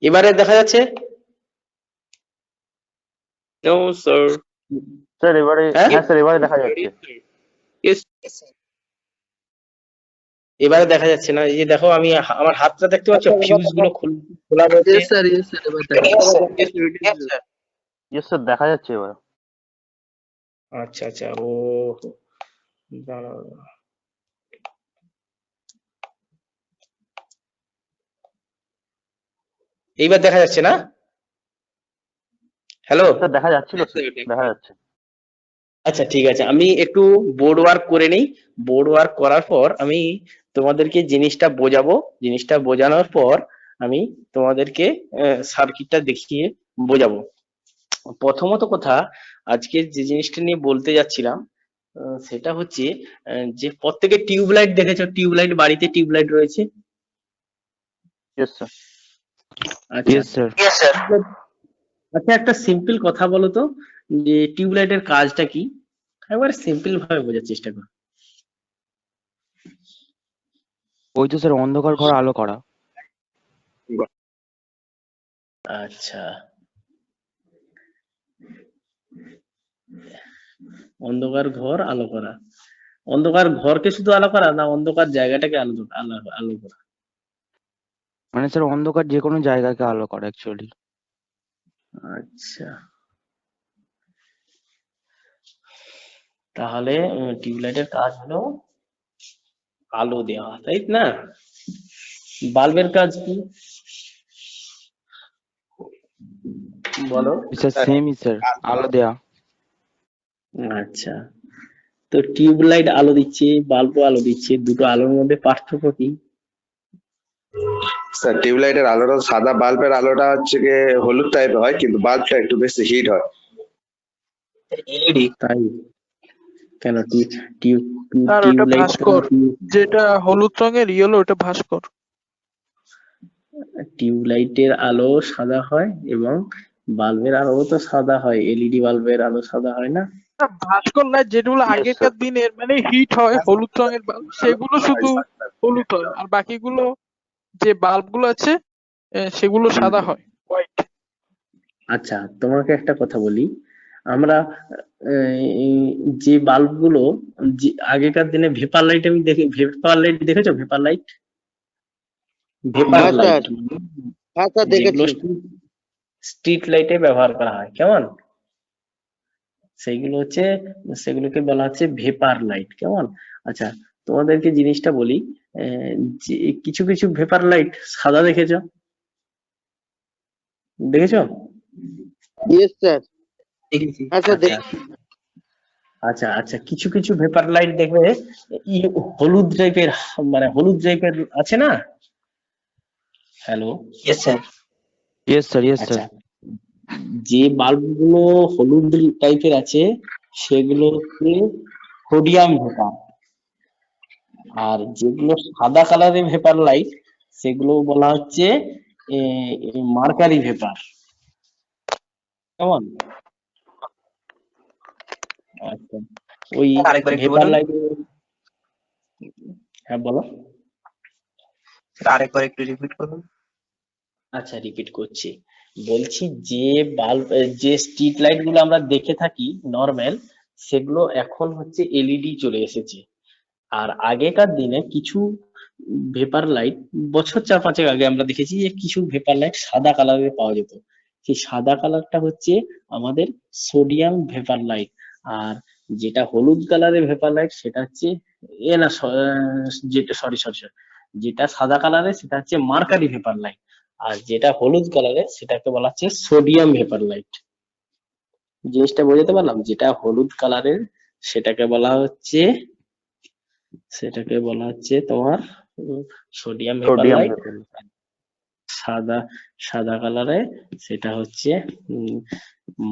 এবারে দেখা যাচ্ছে? No, sir. স্যার এবারে, হ্যাঁ হ্যাঁ স্যার এবারে দেখা যাচ্ছে। Yes. এবারে দেখা যাচ্ছে না, এই যে দেখো আমি আমার হাতটা দেখতে পাচ্ছ, ফিউজ গুলো খোলা রয়েছে। Yes sir, এবার দেখা Yes, যাচ্ছে। sir. Yes, sir. It is, sir. Yes sir দেখা যাচ্ছে এবার। আচ্ছা আচ্ছা, ও দাঁড়াও। এইবার দেখা যাচ্ছে না? হ্যালো, স্যার দেখা যাচ্ছিল Yes, স্যার, sir. দেখা যাচ্ছে। আচ্ছা ঠিক আছে, আমি একটু বোর্ড ওয়ার্ক করে নিই। বোর্ড ওয়ার্ক করার পর আমি তোমাদেরকে জিনিসটা বোঝাবো। জিনিসটা বোঝানোর পর আমি তোমাদেরকে সার্কিটটা দেখিয়ে বোঝাবো। প্রথমত কথা, আজকে যে জিনিসটা নিয়ে বলতে যাচ্ছিলাম সেটা হচ্ছে যে প্রত্যেকে টিউবলাইট দেখেছো? টিউবলাইট, বাড়িতে টিউবলাইট রয়েছে। Yes sir. আচ্ছা Yes sir. Yes, sir. আচ্ছা, একটা সিম্পল কথা বলো তো, যে টিউবলাইটের কাজটা কি? একবার সিম্পল ভাবে বোঝার চেষ্টা করো। ওই তো স্যার অন্ধকার ঘর আলো করা। আচ্ছা, অন্ধকার ঘর আলো করা। অন্ধকার ঘরকে শুধু আলো করা, না অন্ধকার জায়গাটাকে আলো আলো আলো করা? মানে স্যার অন্ধকার যে কোনো জায়গাকে আলো করা অ্যাকচুয়ালি। আচ্ছা, তাহলে টিউবলাইটের কাজ হলো আলো দেওয়া, তাই না? বাল্বের কাজ কি বলো? স্যার সেমই স্যার, আলো দেয়া। আচ্ছা, তো টিউবলাইট আলো দিচ্ছে, বাল্বও আলো দিচ্ছে, দুটো আলোর মধ্যে পার্থক্য কি? স্যার টিউবলাইটের আলোটা, সাদা বাল্বের আলোটা হচ্ছে গিয়ে হলুদ টাইপের হয়, কিন্তু বাল্বটা একটু বেশি হিট হয়। এলইডি। তাই কেন? আর ওটা টিউবলাইট ভাস্কর, যেটা হলুদ রঙের ইয়েলো ওটা ভাস্কর। টিউবলাইটের আলো সাদা হয় এবং বাল্বের আলো তো সাদা হয়, এলইডি বাল্বের আলো সাদা হয় না? না, ভাস্কর লাইট যেগুলো Yes, আগেকার sir. দিনের মানে হিট হয় হলুদ রঙের বাল্ব, সেগুলো শুধু হলুদ হয়, আর বাকিগুলো যে বাল্ব গুলো আছে সেগুলো সাদা হয়, হোয়াইট। আচ্ছা, তোমাকে একটা কথা বলি। আমরা এই যে বাল্ব গুলো, যে আগেকার দিনে ভেপার লাইট, আমি দেখি ভেপার লাইট দেখেছো? ভেপার লাইট, ভেপার হ্যাঁ, লাইট হ্যাঁ স্যার যেগুলো স্ট্রিট লাইটে ব্যবহার করা হয়, কেমন? সেইগুলো হচ্ছে, সেগুলোকে বলা হচ্ছে ভেপার লাইট, কেমন? আচ্ছা, তোমাদেরকে জিনিসটা বলি, যে কিছু কিছু ভেপার লাইট সাদা দেখেছো? দেখেছো? Yes sir. দেখেছি। হ্যাঁ স্যার আচ্ছা আচ্ছা আচ্ছা, কিছু কিছু ভেপার লাইট দেখবে হলুদ টাইপের, মানে হলুদ টাইপের আছে না? Hello, Yes, sir. Yes sir, yes আচ্ছা, স্যার। যে বাল্ব গুলো হলুদ টাইপের আছে সেগুলো হচ্ছে সোডিয়াম ভেপার, আর যেগুলো সাদা কালারের ভেপার লাইট সেগুলো বলা হচ্ছে মার্কারি ভেপার, কেমন? আচ্ছা, ওই আরেকবার একটু ভেপার বলুন। লাইট, হ্যাঁ বলো। আরেকবার একটু রিপিট করুন। আচ্ছা, রিপিট করছি, বলছি যে বাল্ব, যে স্ট্রিট লাইট গুলো আমরা দেখে থাকি নরমাল, সেগুলো এখন হচ্ছে এলইডি চলে এসেছে। আর আগেকার দিনে কিছু ভেপার লাইট, বছর 4-5 আগে আমরা দেখেছি যে কিছু ভেপার লাইট সাদা কালারের পাওয়া যেত। সেই সাদা কালারটা হচ্ছে আমাদের সোডিয়াম ভেপার লাইট। আর যেটা হলুদ কালারের ভেপার লাইট সেটা হচ্ছে না, যেটা সরি সরি সরি, যেটা সাদা কালারের সেটা হচ্ছে মার্কারি ভেপার লাইট। আর যেটা হলুদ কালারের সেটাকে বলা হচ্ছে সোডিয়াম ভেপার লাইট। জিনিসটা বোঝাতে পারলাম? যেটা হলুদ কালারের সেটাকে বলা হচ্ছে তোমার sodium vapour sodium light. Vapour. সাদা সাদা কালারে সেটা হচ্ছে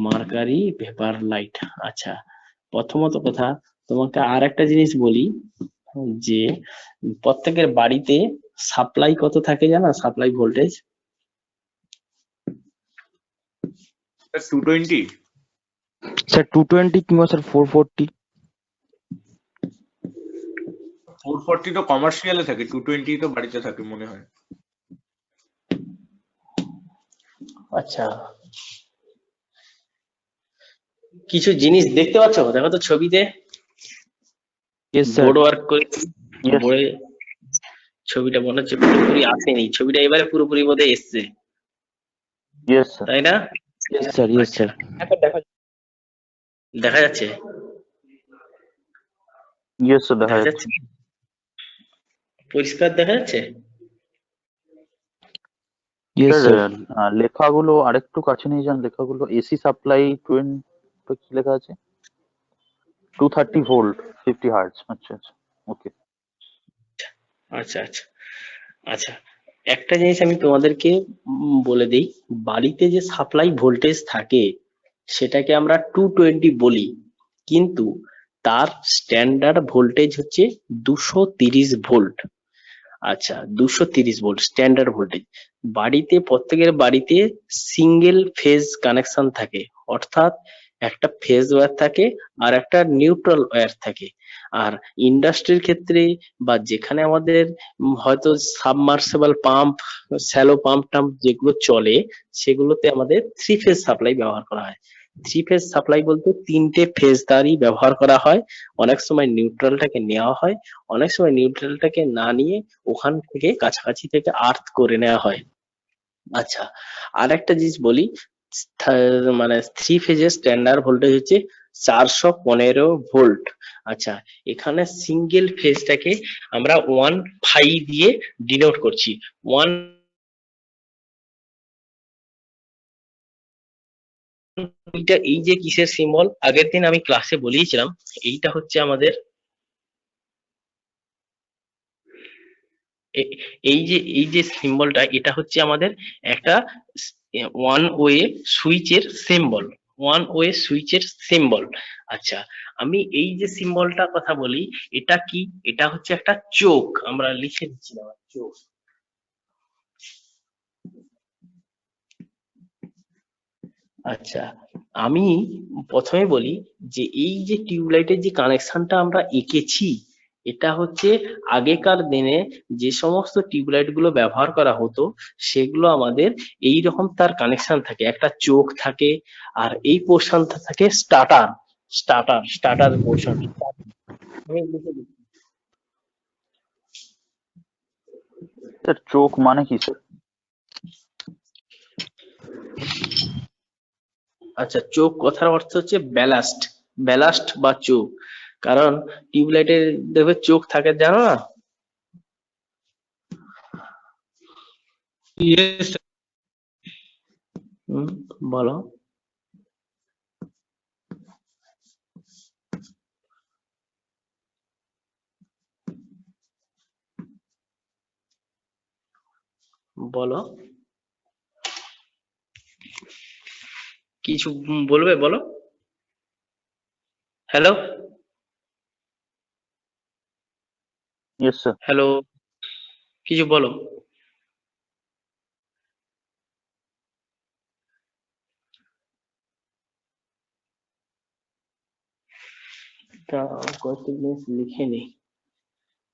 মার্কারি ভেপার লাইট। আচ্ছা, প্রথমত কথা, তোমাকে আর একটা জিনিস বলি, যে প্রত্যেকের বাড়িতে সাপ্লাই কত থাকে জানো? Supply voltage? Sir, 220. স্যার 220 কিংবা স্যার 440। 440 তো কমার্শিয়ালে থাকে, 220 তো বাড়িতে থাকে মনে হয়। আচ্ছা, কিছু জিনিস দেখতে পাচ্ছ? দেখো তো ছবিতে ইয়েস স্যার। বোর্ড ওয়ার্ক করে ইয়েস বোর্ডে ছবিটা মনে হচ্ছে পুরোপুরি আসেনি, ছবিটা এবারে পুরোপুরি বোধহয় এসছে, ইয়েস স্যার তাই না? Yes sir. ইয়েস আচ্ছা, স্যার। দেখা যাচ্ছে? ইয়েস স্যার দেখা দেখা যাচ্ছে। যাচ্ছে পরিষ্কার দেখা যাচ্ছে? Yes sir sir. লেখাগুলো আরেকটু কাছে নিয়ে যান, লেখাগুলো এসি সাপ্লাই 20 কি লেখা আছে? 230 ভোল্ট 50 হার্জ। আচ্ছা আচ্ছা, ওকে। আচ্ছা আচ্ছা আচ্ছা, একটা জিনিস আমি তোমাদেরকে বলে দিই, বাড়িতে যে সাপ্লাই ভোল্টেজ থাকে সেটাকে আমরা 220 বলি, কিন্তু তার স্ট্যান্ডার্ড ভোল্টেজ হচ্ছে 230 ভোল্ট। আচ্ছা, 230 ভোল্ট স্ট্যান্ডার্ড ভোল্টেজ। বাড়িতে, প্রত্যেকের বাড়িতে সিঙ্গেল ফেজ কানেকশন থাকে, অর্থাৎ একটা ফেজ ওয়্যার থাকে আর একটা নিউট্রাল ওয়্যার থাকে। আর ইন্ডাস্ট্রির ক্ষেত্রে বা যেখানে আমাদের হয়তো সাবমার্সিবল পাম্প, শ্যালো পাম্প টাম্প যেগুলো চলে, সেগুলোতে আমাদের থ্রি ফেজ সাপ্লাই ব্যবহার করা হয়। থ্রি ফেজ সাপ্লাই বলতে তিনটে ফেজ তারই ব্যবহার করা হয়। অনেক সময় নিউট্রালটাকে নেওয়া হয়, অনেক সময় নিউট্রালটাকে না নিয়ে ওখান থেকে কাছাকাছি থেকে আর্থ করে নেওয়া হয়। আচ্ছা, আর একটা জিনিস বলি, মানে থ্রি ফেজের স্ট্যান্ডার্ড ভোল্টেজ হচ্ছে 415 ভোল্ট। আচ্ছা, এখানে সিঙ্গেল ফেজটাকে আমরা 1 দিয়ে ডিনোট করছি। ওয়ান, এই যে কিসের সিম্বল আগের দিন আমি ক্লাসে বলিয়েছিলাম, এইটা হচ্ছে আমাদের এই যে সিম্বলটা, এটা হচ্ছে আমাদের একটা ওয়ান ওয়ে সুইচের সিম্বল, ওয়ান ওয়ে সুইচের সিম্বল। আচ্ছা, আমি এই যে সিম্বলটা কথা বলি, এটা কি? এটা হচ্ছে একটা চোখ, আমরা লিখে দিচ্ছিলাম চোখ। আচ্ছা, আমি প্রথমে বলি যে এই যে টিউবলাইটের যে কানেকশনটা আমরা এঁকেছি, এটা হচ্ছে আগেকার দিনে যে সমস্ত টিউবলাইট গুলো ব্যবহার করা হতো, সেগুলো আমাদের এই রকম তার কানেকশন থাকে, একটা চোখ থাকে, আর এই পোর্শনটা থাকে স্টার্টার, স্টার্টার পোর্শন। আমি লিখে দিচ্ছি। স্যার চোখ মানে কি স্যার? আচ্ছা, চোখ কথার অর্থ হচ্ছে ব্যালাস্ট, ব্যালাস্ট বা চোখ। কারণ টিউবলাইটের দেখবে চোখ থাকে, জানো না? হুম, বলো। বলো, কিছু বলবে? বলো। Hello, yes sir. হ্যালো, কিছু বলো। তা কয়েকটা জিনিস লিখে নিই,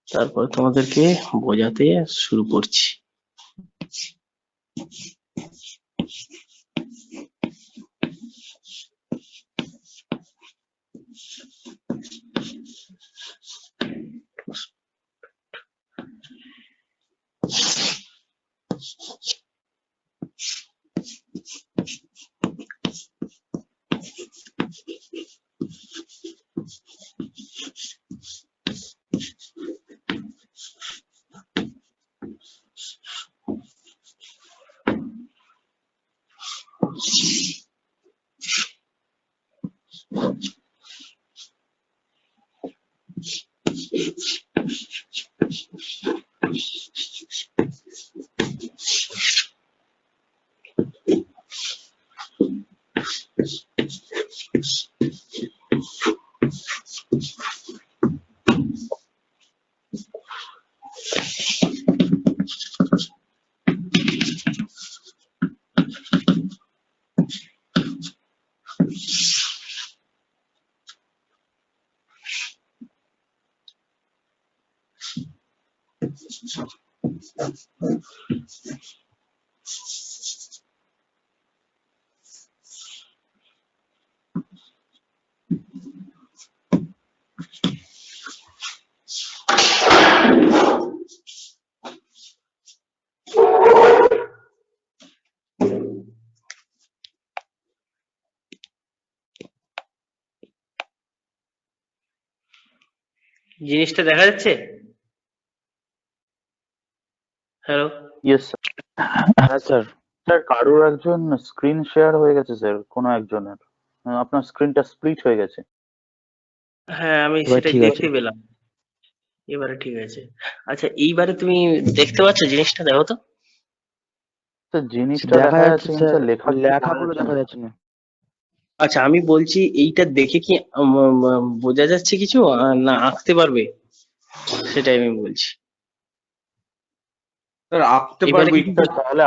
তারপর তোমাদেরকে বোঝাতে শুরু করছি। জিনিসটা দেখা যাচ্ছে? হ্যালো? ইয়েস হ্যাঁ স্যার। স্যার, কারোর একজন স্ক্রিন শেয়ার হয়ে গেছে স্যার, কোনো একজনের। আপনার স্ক্রিনটা স্প্লিট হয়ে গেছে। হ্যাঁ, আমি এবার সেটা ঠিক আছে। দেখতে পেলাম। এবারে ঠিক আছে। আচ্ছা, এইবারে তুমি দেখতে পাচ্ছ জিনিসটা? দেখো তো। স্যার, জিনিসটা দেখা দেখা যাচ্ছে যাচ্ছে কিন্তু স্যার, স্যার লেখা কিছু বোঝা লেখাগুলো যাচ্ছে দেখা না। যাচ্ছে না। আচ্ছা, আমি বলছি এইটা দেখে কি বোঝা যাচ্ছে কিছু, না আঁকতে পারবে, সেটাই আমি বলছি। স্যার আঁকতে এবারে পারবো কি স্যার তাহলে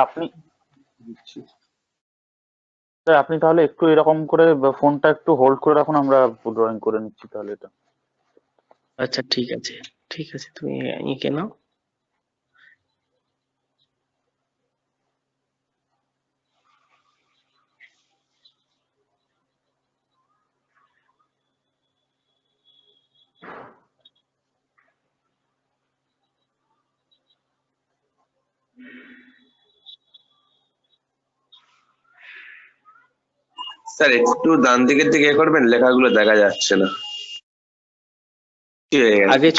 আপনি তাহলে একটু এরকম করে ফোনটা একটু হোল্ড করে রাখুন, আমরা ড্রয়িং করে নিচ্ছি তাহলে এটা। আচ্ছা, ঠিক আছে, ঠিক আছে, তুমি এঁকে নাও। স্যার একটু ডান দিকের দিকে করবেন, লেখাগুলো দেখা যাচ্ছে না। কি হয়ে গেল? আগে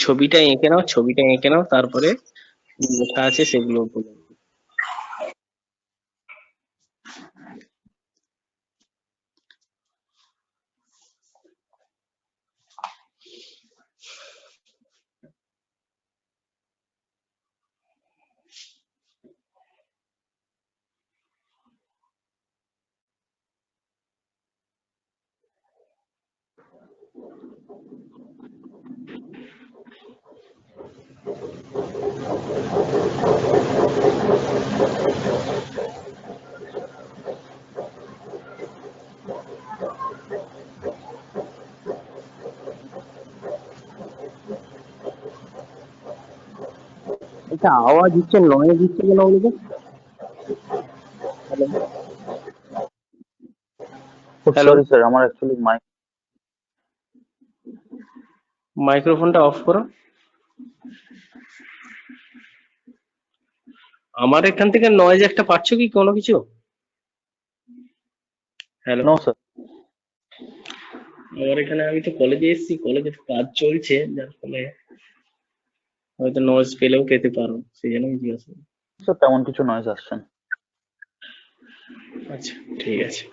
ছবিটা এঁকে নাও, ছবিটা এঁকে নাও, তারপরে কি লেখা আছে সেগুলো বলো। এটা আওয়াজ হচ্ছে, নয়েজ হচ্ছে কেন বলো তো? হ্যালো? হ্যালো? সরি স্যার, আমার অ্যাকচুয়ালি মাইক্রোফোনটা অফ করো। আমার এখান থেকে নয়েজ একটা পাচ্ছ কি কোনো কিছু? হ্যালো? No sir. আমার এখানে, আমি তো কলেজে এসেছি, কলেজে কাজ চলছে, যার ফলে হয়তো নয়েজ পেলেও পেতে পারো, সেই জন্য আমি জিজ্ঞাসা করি। স্যার তেমন কিছু নয়েজ আসছে না। আচ্ছা, ঠিক আছে।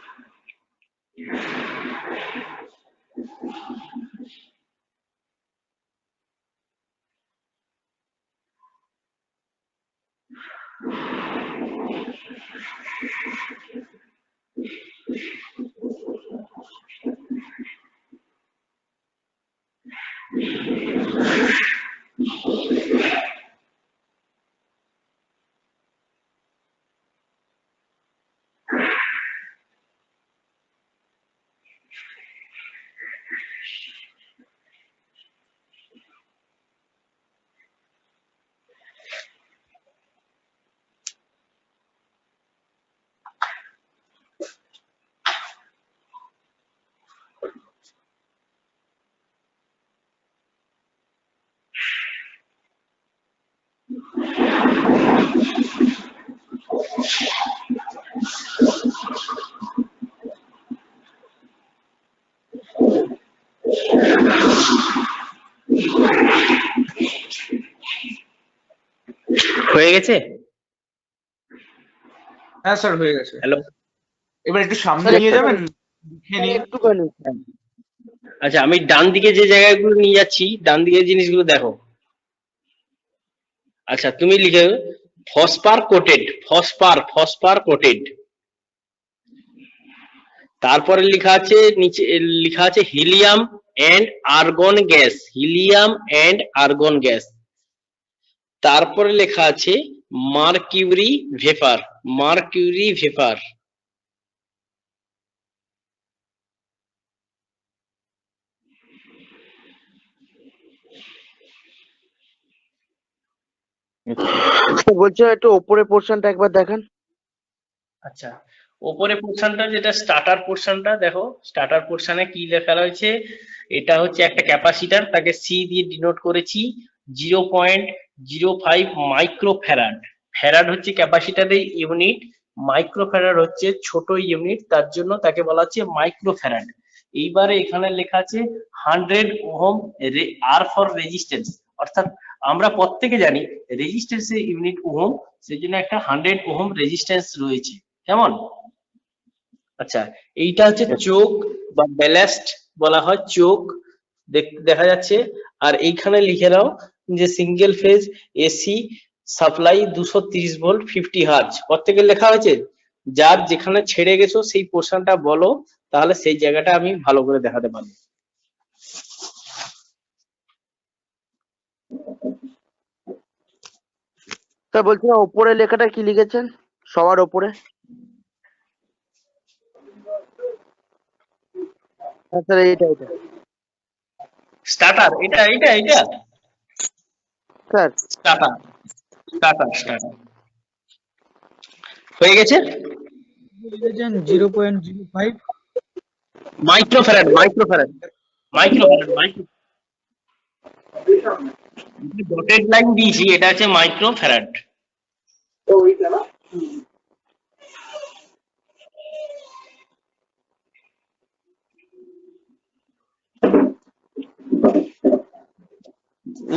হয়ে গেছে? হ্যাঁ স্যার হয়ে গেছে। হ্যালো? এবার একটু সামনে স্যার, নিয়ে একটু যাবেন, লিখে নিয়ে। একটুখানি। আচ্ছা, আমি ডান দিকে যে জায়গাগুলো নিয়ে যাচ্ছি, ডান দিকের জিনিসগুলো দেখো। আচ্ছা, তুমি লিখে ফসফার কোটেড। তারপরে লেখা আছে, নিচে লেখা আছে হিলিয়াম এন্ড আর্গন গ্যাস। তারপরে লেখা আছে মার্কিউরি ভেপার। স্যার বলছি একটু ওপরের পোর্শনটা একবার দেখান। আচ্ছা, ওপরে পোর্শনটা, যেটা স্টার্টার পোর্শনটা দেখো, স্টার্টার পোর্শনে কি লেখা রয়েছে? এটা হচ্ছে একটা ক্যাপাসিটর, তাকে সি দিয়ে ডিনোট করেছি। 0.05 মাইক্রোফ্যারাড। ফ্যারাড হচ্ছে ক্যাপাসিটরের ইউনিট, মাইক্রোফ্যারাড হচ্ছে ছোট ইউনিট, তার জন্য তাকে বলা হচ্ছে মাইক্রোফ্যারাড। এইবারে এখানে লেখা আছে 100 ওহম আর ফর রেজিস্ট্যান্স, অর্থাৎ আমরা প্রত্যেকে জানি রেজিস্ট্যান্সের ইউনিট ওহম, সেই জন্য একটা 100 ওহম রেজিস্ট্যান্স রয়েছে, কেমন? আচ্ছা, এইটা হচ্ছে চোক বা ব্যালাস্ট বলা হয়, চোক দেখা যাচ্ছে। আর এইখানে লিখে নাও যে single phase AC supply 230 volt 50 hertz, প্রত্যেকে লেখা হয়েছে। যার যেখানে ছেড়ে গেছো সেই পোর্শনটা বলো, তাহলে সেই জায়গাটা আমি ভালো করে দেখাতে পারবো। স্যার বলছি ওপরে লেখাটা কি লিখেছেন সবার ওপরে? হ্যাঁ স্যার এইটা স্টার্টার, এটা স্যার। স্টার্টার হয়ে গেছে। 0.05 মাইক্রোফ্যারাড ডটেড লাইন দিয়েছি, এটা হচ্ছে মাইক্রোফ্যারাড।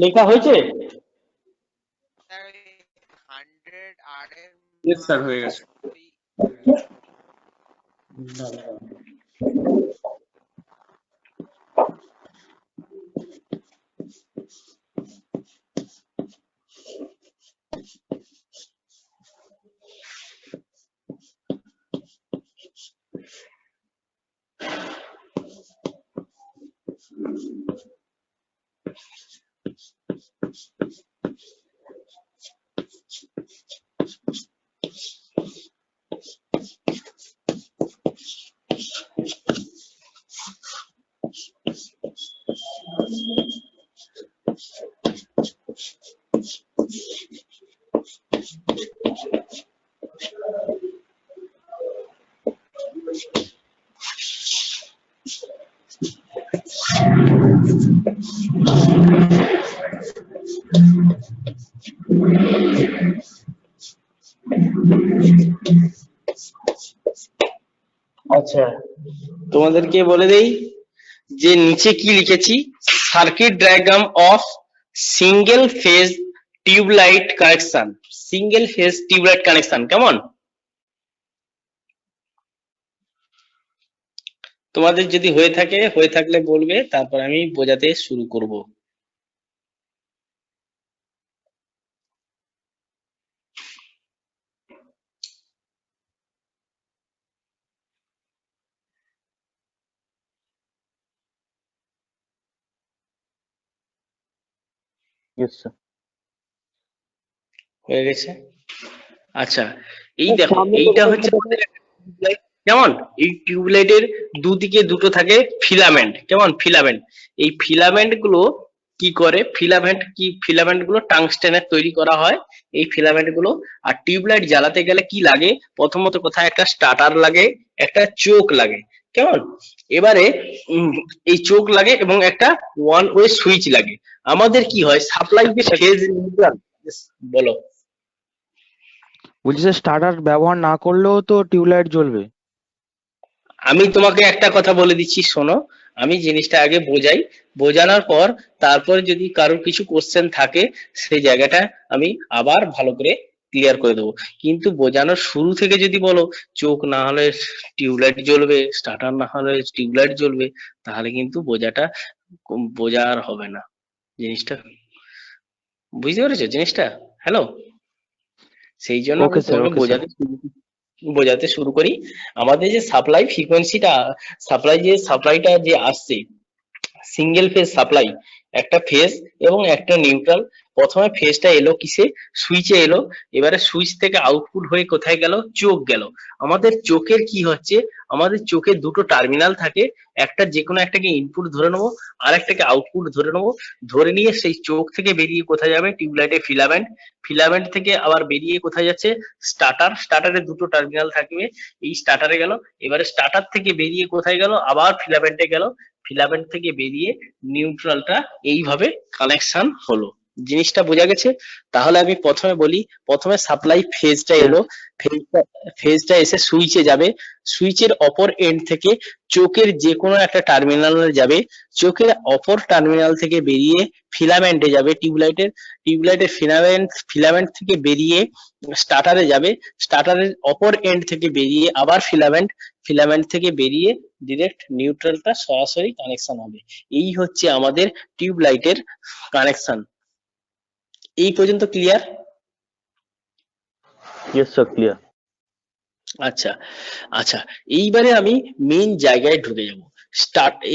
লেখা হয়েছে? ইয়েস স্যার, হয়ে গেছে। আচ্ছা, তোমাদেরকে বলে দেই যে নিচে কি লিখেছি, circuit diagram of single phase tubelight connection, কেমন? তোমাদের যদি হয়ে থাকলে বলবে, তারপর আমি বোঝাতে শুরু করব। Yes sir. হয়ে গেছে। আচ্ছা, এই দেখো, এইটা হচ্ছে আমাদের একটা টিউবলাইট, কেমন? এই টিউবলাইটের দুদিকে দুটো থাকে ফিলামেন্ট, কেমন? ফিলামেন্ট, এই ফিলামেন্ট গুলো কি করে, ফিলামেন্ট গুলো টাংস্টেনের তৈরি করা হয় এই ফিলামেন্ট গুলো। আর টিউবলাইট জ্বালাতে গেলে কি লাগে, প্রথমত কথা একটা স্টার্টার লাগে, একটা চোক লাগে, কেমন? এবারে এই চোক লাগে এবং একটা ওয়ান ওয়ে সুইচ লাগে। আমাদের কি হয়, সাপ্লাই যে ফেজ নিউট্রাল, বলো। বলছি স্যার স্টার্টার ব্যবহার না করলেও তো টিউবলাইট জ্বলবে। আমি তোমাকে একটা কথা বলে দিচ্ছি, শোনো, আমি জিনিসটা আগে বোঝাই, বোঝানোর পর তারপর যদি কারোর কিছু কোশ্চেন থাকে সেই জায়গাটা আমি আবার ভালো করে ক্লিয়ার করে দেবো। কিন্তু বোঝানোর শুরু থেকে যদি বলো চোখ না হলে টিউবলাইট জ্বলবে, স্টার্টার না হলে টিউবলাইট জ্বলবে, তাহলে কিন্তু বোঝা আর হবে না জিনিসটা। বুঝতে পেরেছো জিনিসটা? হ্যালো, সেই জন্য ওকে স্যার, তোমাকে ওকে স্যার। বোঝাতে শুরু করি। আমাদের যে সাপ্লাই ফ্রিকোয়েন্সিটা, সাপ্লাইটা যে আসছে, সিঙ্গেল ফেজ সাপ্লাই, একটা ফেজ এবং একটা নিউট্রাল। প্রথমে ফেজটা এলো কিসে, সুইচে এলো। এবারে সুইচ থেকে আউটপুট হয়ে কোথায় গেল, চোখ গেল। আমাদের চোখের কি হচ্ছে, আমাদের চোখে দুটো টার্মিনাল থাকে, একটা যে কোনো একটাকে ইনপুট ধরে নেবো, আর একটাকে আউটপুট ধরে নেবো। ধরে নিয়ে সেই চোখ থেকে বেরিয়ে কোথায় যাবে, টিউবলাইটের ফিলামেন্ট থেকে আবার বেরিয়ে কোথায় যাচ্ছে, স্টার্টারে দুটো টার্মিনাল থাকবে, এই স্টার্টারে গেল। এবারে স্টার্টার থেকে বেরিয়ে কোথায় গেল, আবার ফিলামেন্টে গেল। ফিলামেন্ট থেকে বেরিয়ে নিউট্রালটা এইভাবে কানেকশন হলো। জিনিসটা বোঝা গেছে? তাহলে আমি প্রথমে বলি, প্রথমে সাপ্লাই ফেজটা এলো, ফেজটা এসে সুইচে যাবে, সুইচের অপর এন্ড থেকে চোখের যে কোনো একটা টার্মিনালে যাবে, চোখের অপর টার্মিনাল থেকে বেরিয়ে ফিলামেন্টে যাবে, টিউবলাইটের ফিলামেন্ট থেকে বেরিয়ে স্টার্টারে যাবে, স্টার্টারের অপর এন্ড থেকে বেরিয়ে আবার ফিলামেন্ট থেকে বেরিয়ে ডিরেক্ট নিউট্রালটা সরাসরি কানেকশন হবে। এই হচ্ছে আমাদের টিউবলাইটের কানেকশন। এই পর্যন্ত ক্লিয়ার? Yes sir, clear. আচ্ছা আচ্ছা, এইবারে আমি মেইন জায়গায় ঢুকে যাব।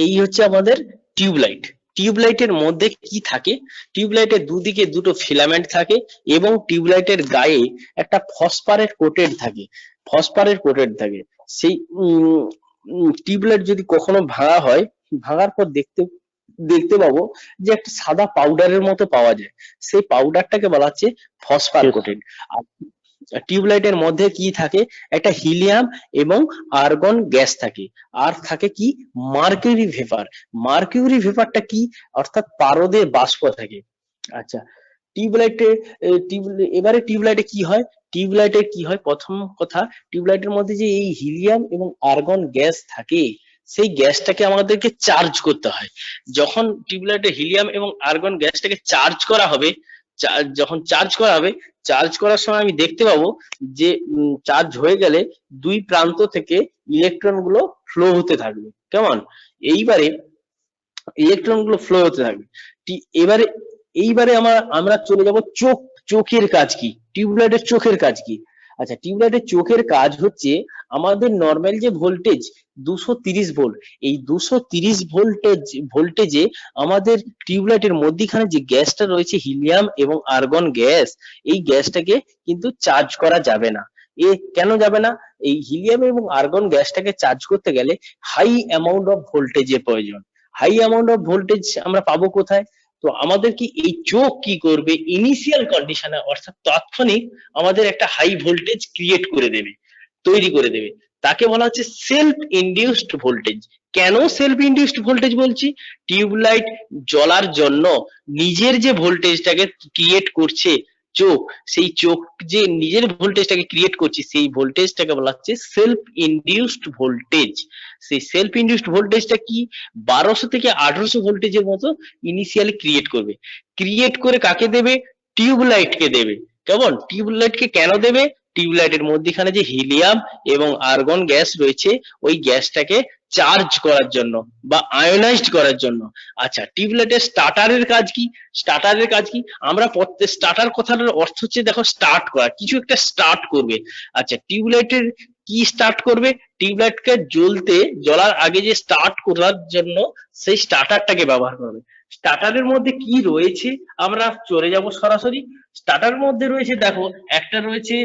এই হচ্ছে আমাদের টিউবলাইট। টিউবলাইটের মধ্যে কি থাকে? টিউবলাইটের দুদিকে দুটো ফিলামেন্ট থাকে এবং টিউবলাইটের গায়ে একটা ফসফারেট কোটেড থাকে। সেই টিউবলাইট যদি কখনো ভাঙা হয়, ভাঙার পর দেখতে পাবো যে একটা সাদা পাউডারের মতো পাওয়া যায়, সেই পাউডারটাকে বলা হচ্ছে ফসফার কোটেড। টিউবলাইটের মধ্যে কি থাকে? একটা হিলিয়াম এবং আর্গন গ্যাস থাকে, আর থাকে কি মার্কিউরি ভেপার। মার্কিউরি ভেপারটা কি? অর্থাৎ পারদে বাষ্প থাকে। আচ্ছা, এবারে টিউবলাইটে কি হয়? প্রথম কথা, টিউবলাইটের মধ্যে যে এই হিলিয়াম এবং আর্গন গ্যাস থাকে, সেই গ্যাসটাকে আমাদেরকে চার্জ করতে হয়। যখন টিউবলাইটে হিলিয়াম এবং আর্গন গ্যাসটাকে চার্জ করা হবে, চার্জ করার সময় আমি দেখতে পাবো যে চার্জ হয়ে গেলে দুই প্রান্ত থেকে ইলেকট্রন গুলো ফ্লো হতে থাকবে। কেমন? এইবারে ইলেকট্রন গুলো ফ্লো হতে থাকবে। এইবারে আমরা চলে যাব চোখের কাজ কি? টিউবলাইটের চোখের কাজ কি? আচ্ছা, টিউবলাইটের চোখের কাজ হচ্ছে আমাদের নর্মাল যে ভোল্টেজ 230 ভোল্ট, এই 230 ভোল্টেজে আমাদের টিউবলাইটের মধ্যখানে যে গ্যাসটা রয়েছে হিলিয়াম এবং আর্গন গ্যাস, এই গ্যাসটাকে কিন্তু চার্জ করা যাবে না। কেন যাবে না? এই হিলিয়াম এবং আর্গন গ্যাসটাকে চার্জ করতে গেলে হাই অ্যামাউন্ট অফ ভোল্টেজের প্রয়োজন। হাই অ্যামাউন্ট অফ ভোল্টেজ আমরা পাবো কোথায়? তো আমাদের কি এই চোখ কি করবে? ইনিশিয়াল কন্ডিশনে, অর্থাৎ তাৎক্ষণিক আমাদের একটা হাই ভোল্টেজ তৈরি করে দেবে। তাকে বলা হচ্ছে সেলফ ইনডিউসড ভোল্টেজ। কেন সেলফ ইনডিউসড ভোল্টেজ বলছি? টিউবলাইট জ্বলার জন্য নিজের যে ভোল্টেজটাকে ক্রিয়েট করছে চোখ, সেই চোখ যে নিজের ভোল্টেজটাকে ক্রিয়েট করছে, সেই ভোল্টেজটাকে বলা হচ্ছে সেলফ ইনডিউসড ভোল্টেজ। সেই সেলফ ইনডিউসড ভোল্টেজটা কি? 1200 থেকে 1800 ভোল্টেজের মতো ইনিশিয়ালি ক্রিয়েট করবে। ক্রিয়েট করে কাকে দেবে? টিউবলাইটকে দেবে। কেমন? টিউবলাইটকে কেন দেবে? টিউবলাইটের মধ্যখানে যে হিলিয়াম এবং আর্গন গ্যাস রয়েছে, ওই গ্যাসটাকে চার্জ করার জন্য বা আয়োনাইজড করার জন্য। আচ্ছা, টিউবলাইটের স্টার্টারের কাজ কি? আমরা স্টার্টার কথাটার অর্থ হচ্ছে, দেখো, স্টার্ট করা, কিছু একটা স্টার্ট করবে। আচ্ছা, টিউবলাইটের কি স্টার্ট করবে? টিউবলাইটকে জ্বলার আগে যে স্টার্ট করার জন্য সেই স্টার্টারটাকে ব্যবহার করবে। স্টার্টারের মধ্যে কি রয়েছে? আমরা চলে যাব সরাসরি। স্টার্টারের মধ্যে রয়েছে, দেখো, একটা রয়েছে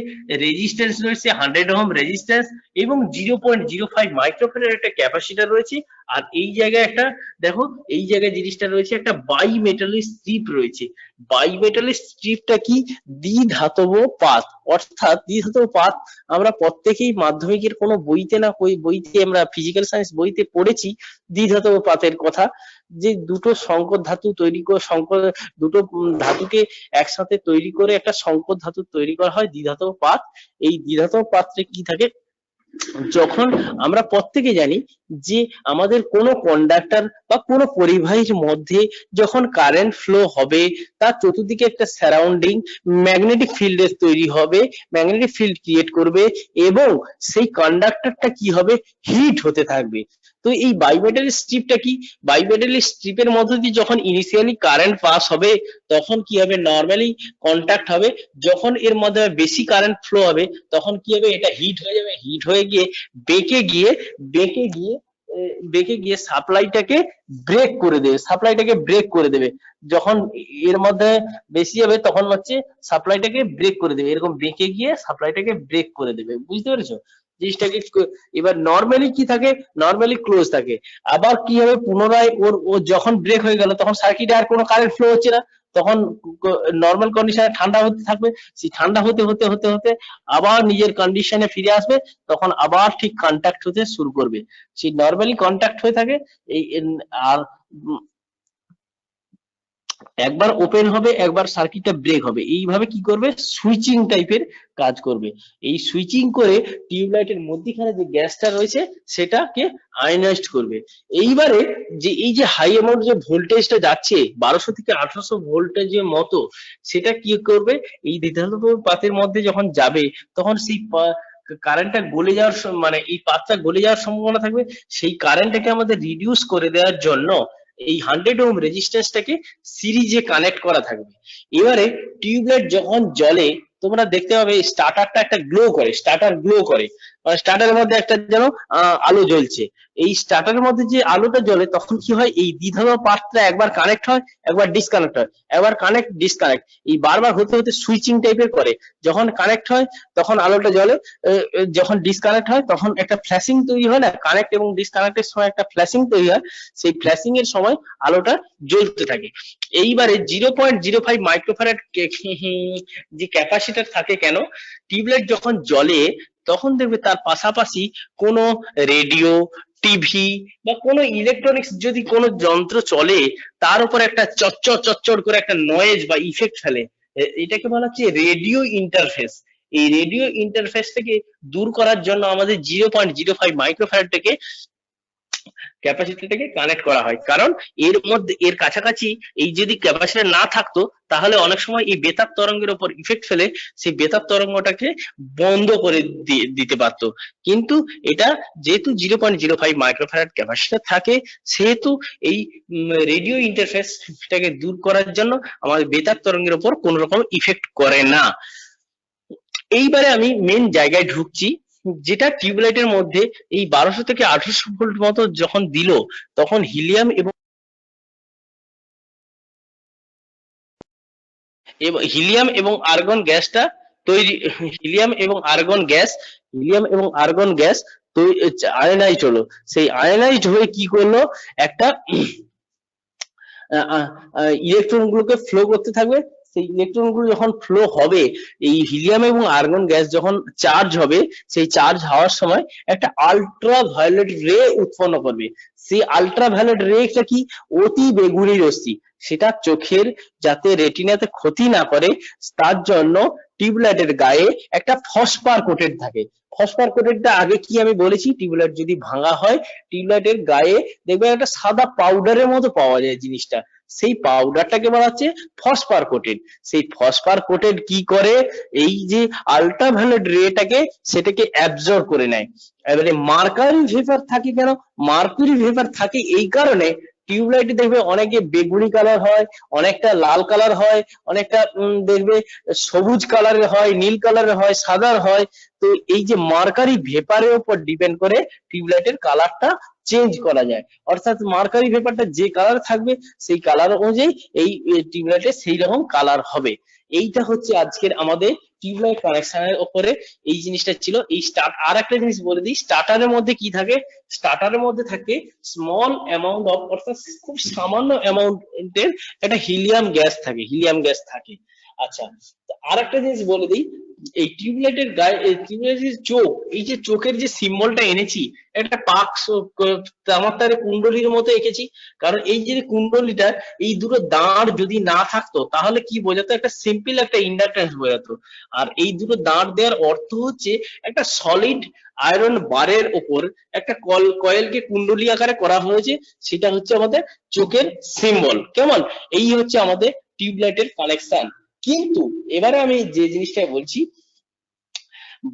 রেজিস্ট্যান্স, রয়েছে 100 ওহম রেজিস্ট্যান্স এবং 0.05 মাইক্রোফ্যারাড একটা ক্যাপাসিটর রয়েছে। আর এই জায়গায় একটা, দেখো, এই জায়গায় জিনিসটা রয়েছে, একটা বাই মেটালিক স্ট্রিপ রয়েছে। বাই মেটালিক স্ট্রিপটা কি? দ্বিধাতব পাত। অর্থাৎ দ্বিধাতব পাত আমরা প্রত্যেকেই মাধ্যমিকের কোনো বইতে না বইতে, আমরা ফিজিক্যাল সায়েন্স বইতে পড়েছি দ্বিধাতব পাতের কথা, যে দুটো সংকর ধাতু তৈরি করে, দুটো ধাতুকে একসাথে তৈরি করে একটা সংকর ধাতু তৈরি করা হয়, দ্বিধাতব পাত। এই দ্বিধাতব পাত্রে কি থাকে? যখন আমরা প্রত্যেকে জানি যে আমাদের কোনো কন্ডাক্টর বা কোনো পরিবাহীর মধ্যে যখন কারেন্ট ফ্লো হবে, তার চতুর্দিকে একটা সারাউন্ডিং ম্যাগনেটিক ফিল্ডের তৈরি হবে, ম্যাগনেটিক ফিল্ড ক্রিয়েট করবে এবং সেই কন্ডাক্টরটা কি হবে? হিট হতে থাকবে। তো এই বাইমেটালিক স্ট্রিপটা কি? বাইমেটালিক স্ট্রিপের মধ্যে দিয়ে যখন ইনিশিয়ালি কারেন্ট পাস হবে, তখন কি হবে? নরমালি কন্টাক্ট হবে। যখন এর মধ্যে বেশি কারেন্ট ফ্লো হবে, তখন কি হবে? এটা হিট হয়ে যাবে। হিট হয়ে গিয়ে বেঁকে গিয়ে সাপ্লাইটাকে ব্রেক করে দেবে। যখন এর মধ্যে বেশি হবে, তখন হচ্ছে সাপ্লাইটাকে ব্রেক করে দেবে। এরকম বেঁকে গিয়ে সাপ্লাইটাকে ব্রেক করে দেবে। বুঝতে পেরেছো জিনিসটাকে? এবার নরমালি কি থাকে? নরমালি ক্লোজ থাকে। আবার কি হবে? পুনরায় ও যখন ব্রেক হয়ে গেল, তখন সার্কিটে আর কোনো কারেন্ট ফ্লো হচ্ছে না, তখন নর্মাল কন্ডিশনে ঠান্ডা হতে থাকবে। সেই ঠান্ডা হতে হতে হতে হতে আবার নিজের কন্ডিশনে ফিরে আসবে, তখন আবার ঠিক কন্টাক্ট হতে শুরু করবে। সেই নরমালি কন্টাক্ট হয়ে থাকে। আর একবার ওপেন হবে, একবার সার্কিটটা ব্রেক হবে, এইভাবে কি করবে, সুইচিং টাইপের কাজ করবে। এই সুইচিং করে টিউবলাইটের মধ্যখানে যে গ্যাসটা রয়েছে সেটাকে আয়নাইজড করবে। এইবারে যে এই যে হাই অ্যামাউন্ট যে ভোল্টেজটা যাচ্ছে 1200 থেকে 1800 ভোল্টেজের মতো, সেটা কি করবে, এই ধাতব পাতের মধ্যে যখন যাবে তখন সেই কারেন্টটা গলে যাওয়ার মানে এই পাতটা গলে যাওয়ার সম্ভাবনা থাকবে। সেই কারেন্টটাকে আমাদের রিডিউস করে দেওয়ার জন্য এই 100 ওহম রেজিস্ট্যান্সটাকে সিরিজে কানেক্ট করা থাকবে। এবারে টিউবলাইট যখন জ্বলে তোমরা দেখতে পাবে স্টার্টারটা একটা গ্লো করে, স্টার্টার গ্লো করে, মানে স্টার্টারের মধ্যে একটা যেন আলো জ্বলছে। এই স্টার্টারের মধ্যে যে আলোটা জ্বলে তখন কি হয়, এই দ্বিধাদ্বন্দ্ব পার্টটা একবার কানেক্ট হয়, একবার ডিসকানেক্ট হয়, একবার কানেক্ট ডিসকানেক্ট, এই বারবার হতে হতে সুইচিং টাইপের করে। যখন কানেক্ট হয় তখন আলোটা জ্বলে, যখন ডিসকানেক্ট হয় তখন একটা ফ্ল্যাশিং তৈরি হয় না, কানেক্ট এবং ডিসকানেক্টের সময় একটা ফ্ল্যাশিং তৈরি হয়, সেই ফ্ল্যাশিং এর সময় আলোটা জ্বলতে থাকে। এইবারে 0.05 মাইক্রোফ্যারাড যে ক্যাপাসিটর থাকে কেন, টিউবলাইট যখন জ্বলে তখন দেখবে তার পাশাপাশি কোনো রেডিও, টিভি বা কোনো ইলেকট্রনিক্স যদি কোনো যন্ত্র চলে তার উপর একটা চচ্চর চচ্চর করে একটা নয়েজ বা ইফেক্ট ফেলে, এটাকে বলা হচ্ছে রেডিও ইন্টারফেস। এই রেডিও ইন্টারফেস থেকে দূর করার জন্য আমাদের 0.05 মাইক্রোফ্যারাড থেকে ক্যাপাসিটরটাকে কানেক্ট করা হয়। কারণ এর মধ্যে এর কাছাকাছি এই যদি ক্যাপাসিটর না থাকতো তাহলে অনেক সময় এই বেতার তরঙ্গের উপর ইফেক্ট ফেলে সেই বেতার তরঙ্গটাকে বন্ধ করে দিতে পারতো। কিন্তু এটা যেহেতু 0.05 মাইক্রোফ্যারাড ক্যাপাসিটর থাকে সেহেতু এই রেডিও ইন্টারফেসটাকে দূর করার জন্য আমাদের বেতার তরঙ্গের উপর কোন রকম ইফেক্ট করে না। এইবারে আমি মেন জায়গায় ঢুকছি, যেটা টিউবলাইটের মধ্যে এই 1200 থেকে 1800 ভোল্ট মতো যখন দিল তখন হিলিয়াম এবং আর্গন গ্যাসটা তৈরি, হিলিয়াম এবং আর্গন গ্যাস আয়নাইজড হলো। সেই আয়নাইজড হয়ে কি করলো, একটা ইলেকট্রন গুলোকে ফ্লো করতে থাকবে। সেই ইলেকট্রন গুলো যখন ফ্লো হবে, এই হিলিয়াম এবং আর্গন গ্যাস যখন চার্জ হবে, সেই চার্জ হওয়ার সময় একটা আল্ট্রা ভায়োলেট রে উৎপন্ন করবে। সেই আল্ট্রা ভায়োলেট রেটা কি, অতি বেগুনি রশ্মি, সেটা চোখের যাতে রেটিনাতে ক্ষতি না করে তার জন্য টিউবলাইটের গায়ে একটা ফসফার কোটেড থাকে। ফসফার কোটেডটা আগে কি আমি বলেছি, টিউবলাইট যদি ভাঙা হয় টিউবলাইটের গায়ে দেখবে একটা সাদা পাউডারের মতো পাওয়া যায় জিনিসটা, সেই পাউডারটাকে বলা হচ্ছে ফসফার কোটেড। সেই ফসফার কোটেড কি করে, এই যে আল্ট্রাভায়োলেট রেটাকে সেটাকে অ্যাবজর্ব করে নেয়। এবারে মার্কারি ভেপার থাকে কেন, মার্কুরি ভেপার থাকে এই কারণে টিউবলাইটে দেখবে অনেকে বেগুনি কালার হয়, অনেকটা লাল কালার হয়, অনেকটা দেখবে সবুজ কালারের হয়, নীল কালারের হয়, সাদার হয়। তো এই যে মার্কারি ভেপারের উপর ডিপেন্ড করে টিউবলাইটের কালারটা চেঞ্জ করা যায়। অর্থাৎ মার্কারি ভেপারটা যে কালার থাকবে সেই কালার অনুযায়ী এই টিউবলাইটের সেই রকম কালার হবে। এইটা হচ্ছে আজকের আমাদের টিউবলাইট কানেকশনের উপরে এই জিনিসটা ছিল। এই আর একটা জিনিস বলে দিই, স্টার্টারের মধ্যে কি থাকে, স্টার্টারের মধ্যে থাকে স্মল অ্যামাউন্ট অফ, অর্থাৎ খুব সামান্য অ্যামাউন্টের একটা হিলিয়াম গ্যাস থাকে। আচ্ছা, আর একটা জিনিস বলে দিই, এই টিউবলাইটের গায়ে, এই টিউবলাইটের চোখ, এই যে চোখের যে সিম্বলটা এনেছি একটা পাক তামার কুণ্ডলীর মতো এঁকেছি। কারণ এই যে কুণ্ডলীটা, এই দুটো দাঁড় যদি না থাকতো তাহলে কি বোঝাতো, একটা সিম্পল একটা ইন্ডাকট্যান্স বোঝাতো। আর এই দুটো দাঁড় দেওয়ার অর্থ হচ্ছে একটা সলিড আয়রন বারের ওপর একটা কয়েলকে কুণ্ডলী আকারে করা হয়েছে, সেটা হচ্ছে আমাদের চোখের সিম্বল। কেমন, এই হচ্ছে আমাদের টিউবলাইটের কানেকশন। কিন্তু এবারে আমি যে জিনিসটা বলছি,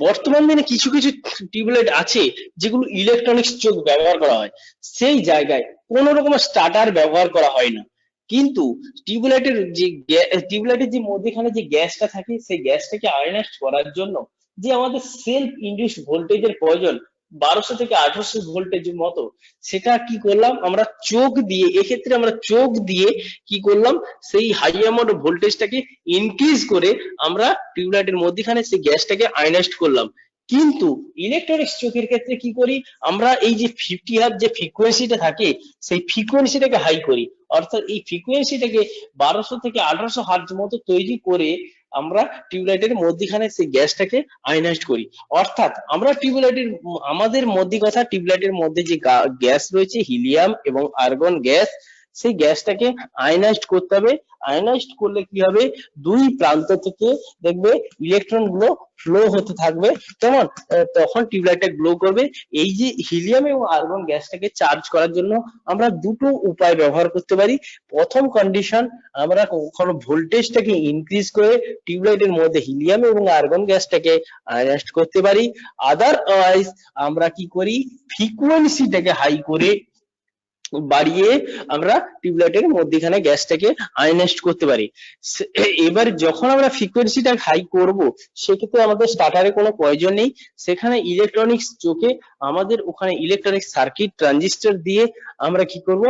বর্তমান দিনে কিছু কিছু টিউবলাইট আছে যেগুলো ইলেকট্রনিক্স চোখ ব্যবহার করা হয়, সেই জায়গায় কোন রকম স্টার্টার ব্যবহার করা হয় না। কিন্তু টিউবলাইটের যে মধ্যখানে যে গ্যাসটা থাকে সেই গ্যাসটাকে আয়নাইজ করার জন্য যে আমাদের সেলফ ইন্ডিউসড ভোল্টেজের প্রয়োজন 1200 থেকে 1800 ভোল্টেজের মতো, সেটা কি করলাম আমরা চোখ দিয়ে, এক্ষেত্রে আমরা চোখ দিয়ে কি করলাম, সেই হাই অ্যামাউন্ট ভোল্টেজটাকে ইনক্রিজ করে আমরা টিউবলাইটের মধ্যখানে সেই গ্যাসটাকে আয়নাইজড করলাম। কিন্তু ইলেকট্রনিক্স চোখের ক্ষেত্রে কি করি আমরা, এই যে 50 হার্জ যে ফ্রিকোয়েন্সিটা থাকে সেই ফ্রিকোয়েন্সিটাকে হাই করি, অর্থাৎ এই ফ্রিকোয়েন্সিটাকে 1200 থেকে 1800 হার্জ মতো তৈরি করে আমরা টিউবলাইটের মধ্যখানে সেই গ্যাসটাকে আয়নাইজড করি। অর্থাৎ আমরা টিউবলাইটের, আমাদের মধ্যে কথা, টিউবলাইটের মধ্যে যে গ্যাস রয়েছে হিলিয়াম এবং আর্গন গ্যাস, সেই গ্যাসটাকে আয়নাইজড করতে হবে। আয়নাইজড করলে কি হবে, দুই প্রান্ত থেকে দেখবে ইলেকট্রন গুলো ফ্লো হতে থাকবে, কেমন? তখন টিউবলাইটটা গ্লো করবে। এই যে হিলিয়াম এবং আর্গন গ্যাসটাকে চার্জ করার জন্য আমরা দুটো উপায় ব্যবহার করতে পারি। প্রথম কন্ডিশন, আমরা কখনো ভোল্টেজটাকে ইনক্রিজ করে টিউবলাইটের মধ্যে হিলিয়াম এবং আর্গন গ্যাসটাকে আয়নাইজড করতে পারি। আদারওয়াইজ আমরা কি করি, ফ্রিকোয়েন্সিটাকে হাই করে বাড়িয়ে আমরা টিউবলাইটের মধ্যখানে গ্যাসটাকে আয়নাইজড করতে পারি। এবার যখন আমরা ফ্রিকোয়েন্সিটা হাই করব, সেক্ষেত্রে আমাদের স্টার্টারের কোনো প্রয়োজন নেই। সেখানে ইলেকট্রনিক্স চোখে আমাদের ওখানে ইলেকট্রনিক সার্কিট ট্রানজিস্টর দিয়ে আমরা কি করব,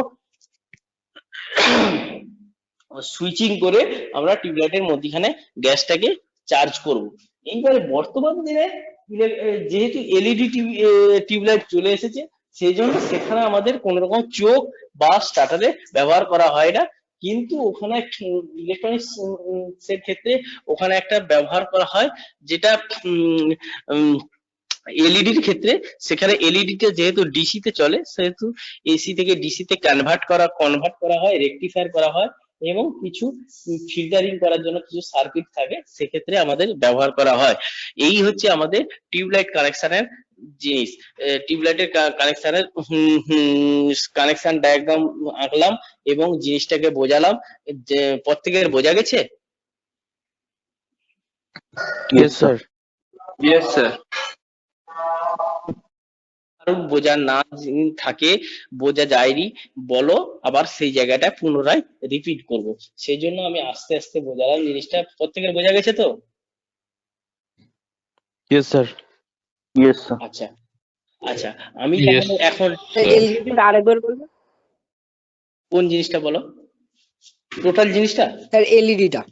সুইচিং করে আমরা টিউবলাইটের মধ্যখানে গ্যাসটাকে চার্জ করব। এইবারে বর্তমান দিনে যেহেতু এলইডি টিউবলাইট চলে এসেছে, সেই জন্য সেখানে আমাদের কোন রকম চোখ বা স্টার্টারে ব্যবহার করা হয় না, কিন্তু ওখানে ইলেকট্রনিক্স এর ক্ষেত্রে ওখানে একটা ব্যবহার করা হয়, যেটা এলইডির ক্ষেত্রে সেখানে এলইডিটা যেহেতু ডিসি তে চলে, সেহেতু এসি থেকে ডিসি তে কনভার্ট করা হয়, রেকটিফায়ার করা হয়, এবং কিছু ফিল্টারিং করার জন্য কিছু সার্কিট থাকে, সেক্ষেত্রে আমাদের ব্যবহার করা হয়। এই হচ্ছে আমাদের টিউবলাইট কানেকশনের জিনিস। টিউবলাইটের কানেকশনের কানেকশন ডায়াগ্রাম আঁকলাম এবং জিনিসটাকে বোঝালাম। যে প্রত্যেকের বোঝা গেছে? Yes sir. Yes sir. কারণ বোঝা না থাকে, বোঝা যায়নি, বলো, আবার সেই জায়গাটা পুনরায় রিপিট করব। সেই জন্য আমি আস্তে আস্তে বোঝালাম জিনিসটা। প্রত্যেকের বোঝা গেছে তো? Yes sir. Yes sir. আচ্ছা আচ্ছা, আমি Yes. তাহলে এখন এলইডিটা আরেকবার বলবেন কোন জিনিসটা বলো, টোটাল জিনিসটা? স্যার? এলইডিটা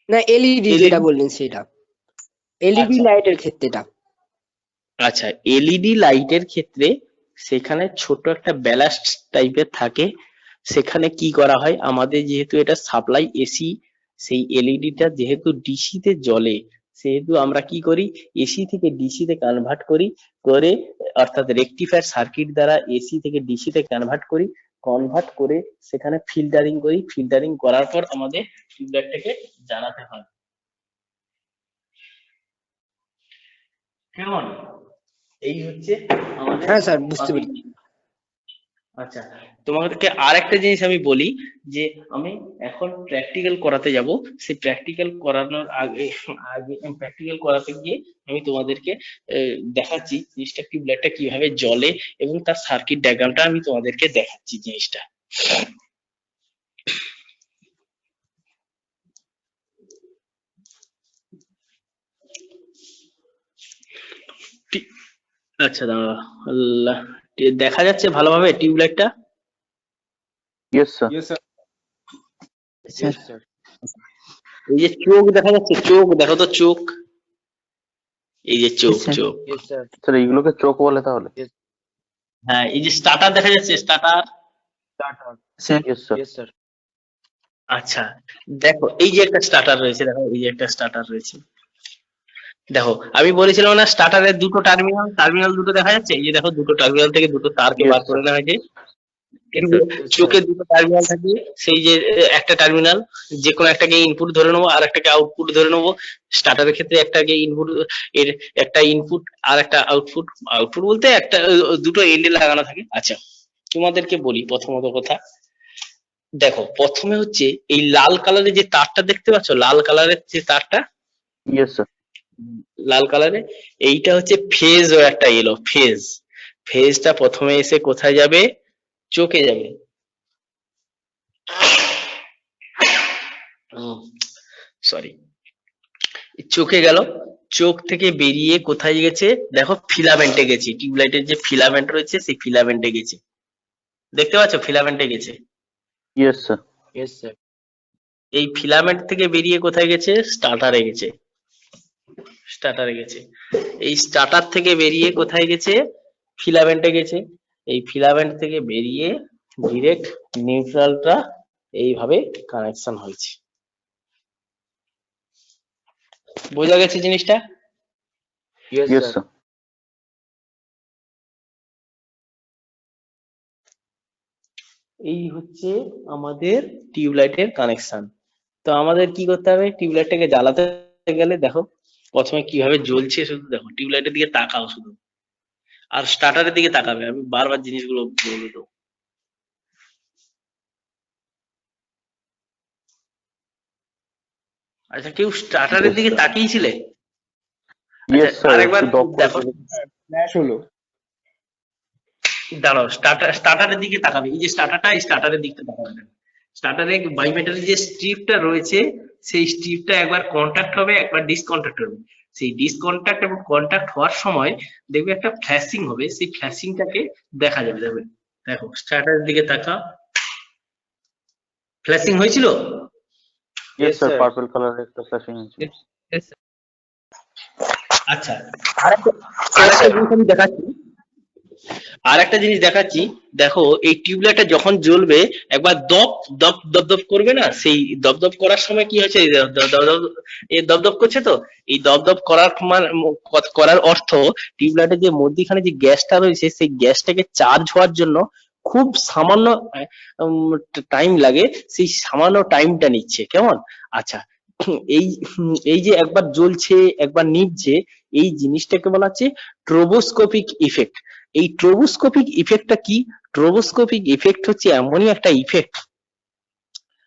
না, এলইডি LED যেটা বললেন সেটা, এলইডি আচ্ছা। লাইটের ক্ষেত্রেটা। আচ্ছা, এলইডি লাইটের ক্ষেত্রে সেখানে ছোট একটা ব্যালাস্ট টাইপের থাকে। সেখানে কি করা হয়, আমাদের যেহেতু এটা সাপ্লাই এসি, সেই এলইডিটা যেহেতু ডিসি তে জ্বলে, সেহেতু আমরা কি করি, এসি থেকে ডিসি তে কনভার্ট করে অর্থাৎ রেকটিফায়ার সার্কিট দ্বারা এসি থেকে ডিসি তে কনভার্ট করে সেখানে ফিল্টারিং করার পর আমাদের টিউবলাইটটাকে জ্বালাতে হয়, কেমন? এই হচ্ছে আমাদের হ্যাঁ স্যার, বুঝতে পেরেছি। আচ্ছা, তোমাদেরকে আর একটা জিনিস আমি বলি, যে আমি এখন প্র্যাকটিক্যাল করাতে যাব। সেই প্র্যাকটিক্যাল করানোর আগে প্র্যাকটিক্যাল করাতে গিয়ে আমি তোমাদেরকে দেখাচ্ছি জিনিসটা, টিউবলাইটটা কিভাবে জ্বলে এবং তার সার্কিট ডায়াগ্রামটা আমি তোমাদেরকে দেখাচ্ছি জিনিসটা। আচ্ছা দাঁড়া, দেখা যাচ্ছে ভালোভাবে টিউবলাইটটা? Yes sir. Yes sir. Yes sir. এই যে চোখ দেখা যাচ্ছে, চোখ দেখো তো, চোখ, এই যে চোখ Yes, sir. চোখ ইয়েস স্যার। স্যার এইগুলোকে চোখ বলে তাহলে? হ্যাঁ, এই যে স্টার্টার দেখা যাচ্ছে, starter. Yes sir. Yes sir. আচ্ছা, দেখো এই যে একটা স্টার্টার রয়েছে, দেখো এই যে একটা স্টার্টার রয়েছে। দেখো আমি বলেছিলাম না, স্টার্টারের দুটো টার্মিনাল দুটো দেখা যাচ্ছে। এই যে দেখো, দুটো টার্মিনাল থেকে দুটো তারকে Yes, বার করে sir. নেওয়া হয়েছে। কিন্তু চোখে দুটো টার্মিনাল থাকে, সেই যে একটা টার্মিনাল যে কোনো একটাকে ইনপুট ধরে নেবো আর একটাকে আউটপুট ধরে নেবো। স্টার্টারের ক্ষেত্রে একটাকে ইনপুট, এর একটা ইনপুট আর একটা আউটপুট বলতে একটা দুটো এন্ডে লাগানো থাকে। আচ্ছা, তোমাদেরকে বলি প্রথমত কথা, দেখো প্রথমে হচ্ছে এই লাল কালারের যে তারটা দেখতে পাচ্ছ, লাল কালারের যে তারটা, ইয়েস স্যার। লাল কালারে, এইটা হচ্ছে ফেজ ও একটা এলো ফেজটা প্রথমে এসে কোথায় যাবে, চোখে যাবে। সরি, চোখে গেল, চোখ থেকে বেরিয়ে কোথায় গেছে, দেখো ফিলামেন্টে গেছে। টিউবলাইটের যে ফিলামেন্ট রয়েছে সেই ফিলামেন্টে গেছে, দেখতে পাচ্ছ ফিলামেন্টে গেছে। Yes sir. Yes sir. এই ফিলামেন্ট থেকে বেরিয়ে কোথায় গেছে, স্টার্টারে গেছে। এই স্টার্টার থেকে বেরিয়ে কোথায় গেছে, ফিলামেন্টে গেছে। এই ফিলামেন্ট থেকে বেরিয়ে ডিরেক্ট নিউট্রালটা এইভাবে কানেকশন হয়েছে। বোঝা গেছে জিনিসটা? Yes sir. এই হচ্ছে আমাদের টিউবলাইটের কানেকশন। তো আমাদের কি করতে হবে, টিউবলাইটটাকে জ্বালাতে গেলে দেখো প্রথমে কিভাবে জ্বলছে শুধু দেখো, টিউবলাইটের দিকে তাকাও শুধু, আর স্টার্টারের দিকে তাকাবে, আমি বারবার জিনিসগুলো বলে দেবো। আচ্ছা, কেউ স্টার্টারের Yes, দিকে sir. তাকিয়েছিলে? Yes, আচ্ছা, sir. আরেকবার একটু দপ করে দেখো, দেখুন। ফ্ল্যাশ হলো। দাঁড়াও, স্টার্টারের দিকে তাকাবে, এই যে স্টার্টারটা, এই স্টার্টারের দিকটা তাকাবে। স্টার্টারে বাইমেটালের যে স্ট্রিপটা রয়েছে, সেই স্ট্রিপটা একবার কন্টাক্ট হবে, একবার ডিসকন্টাক্ট হবে। সেই ডিসকন্টাক্ট এবং কন্টাক্ট হওয়ার সময় দেখবে একটা ফ্ল্যাশিং হবে, সেই ফ্ল্যাশিংটাকে দেখা যাবে। দেখবে, দেখো স্টার্টারের দিকে তাকাও, ফ্ল্যাশিং হয়েছিল। Yes, sir. পার্পল কালারের একটা ফ্ল্যাশিং আছে। আচ্ছা, আরেকটা জিনিস আমি দেখাচ্ছি, আরেকটা জিনিস দেখাচ্ছি। দেখো, এই টিউবলাইটটা যখন জ্বলবে একবার দপ দপ দপ দপ করবে না, সেই দপ দপ করার সময় কি হচ্ছে, এই দপ দপ করছে। তো এই দপ দপ করার অর্থ টিউবলাইটের যে মধ্যিখানে যে গ্যাসটা রয়েছে, সেই গ্যাসটাকে চার্জ হওয়ার জন্য খুব সামান্য টাইম লাগে, সেই সামান্য টাইমটা নিচ্ছে। কেমন? আচ্ছা, এই এই যে একবার জ্বলছে একবার নিভছে, এই জিনিসটাকে বলা হচ্ছে ট্রোবোস্কোপিক ইফেক্ট। এই ট্রোবোস্কোপিক ইফেক্টটা কি? ট্রোবোস্কোপিক ইফেক্ট হচ্ছে এমনই একটা ইফেক্ট,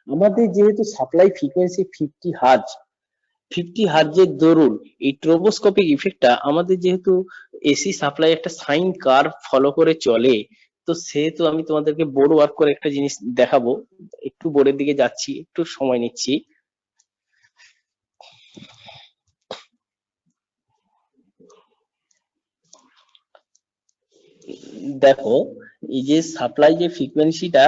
আমাদের যেহেতু সাপ্লাই ফ্রিকোয়েন্সি 50 হার্জের দরুন এই ট্রোবোস্কোপিক ইফেক্টটা আমাদের যেহেতু এসি সাপ্লাই একটা সাইন কার্ভ ফলো করে চলে, তো সেহেতু আমি তোমাদেরকে বোর্ড ওয়ার্ক করে একটা জিনিস দেখাবো। একটু বোর্ডের দিকে যাচ্ছি, একটু সময় নিচ্ছি। দেখো, এই যে সাপ্লাই যে ফ্রিকোয়েন্সিটা,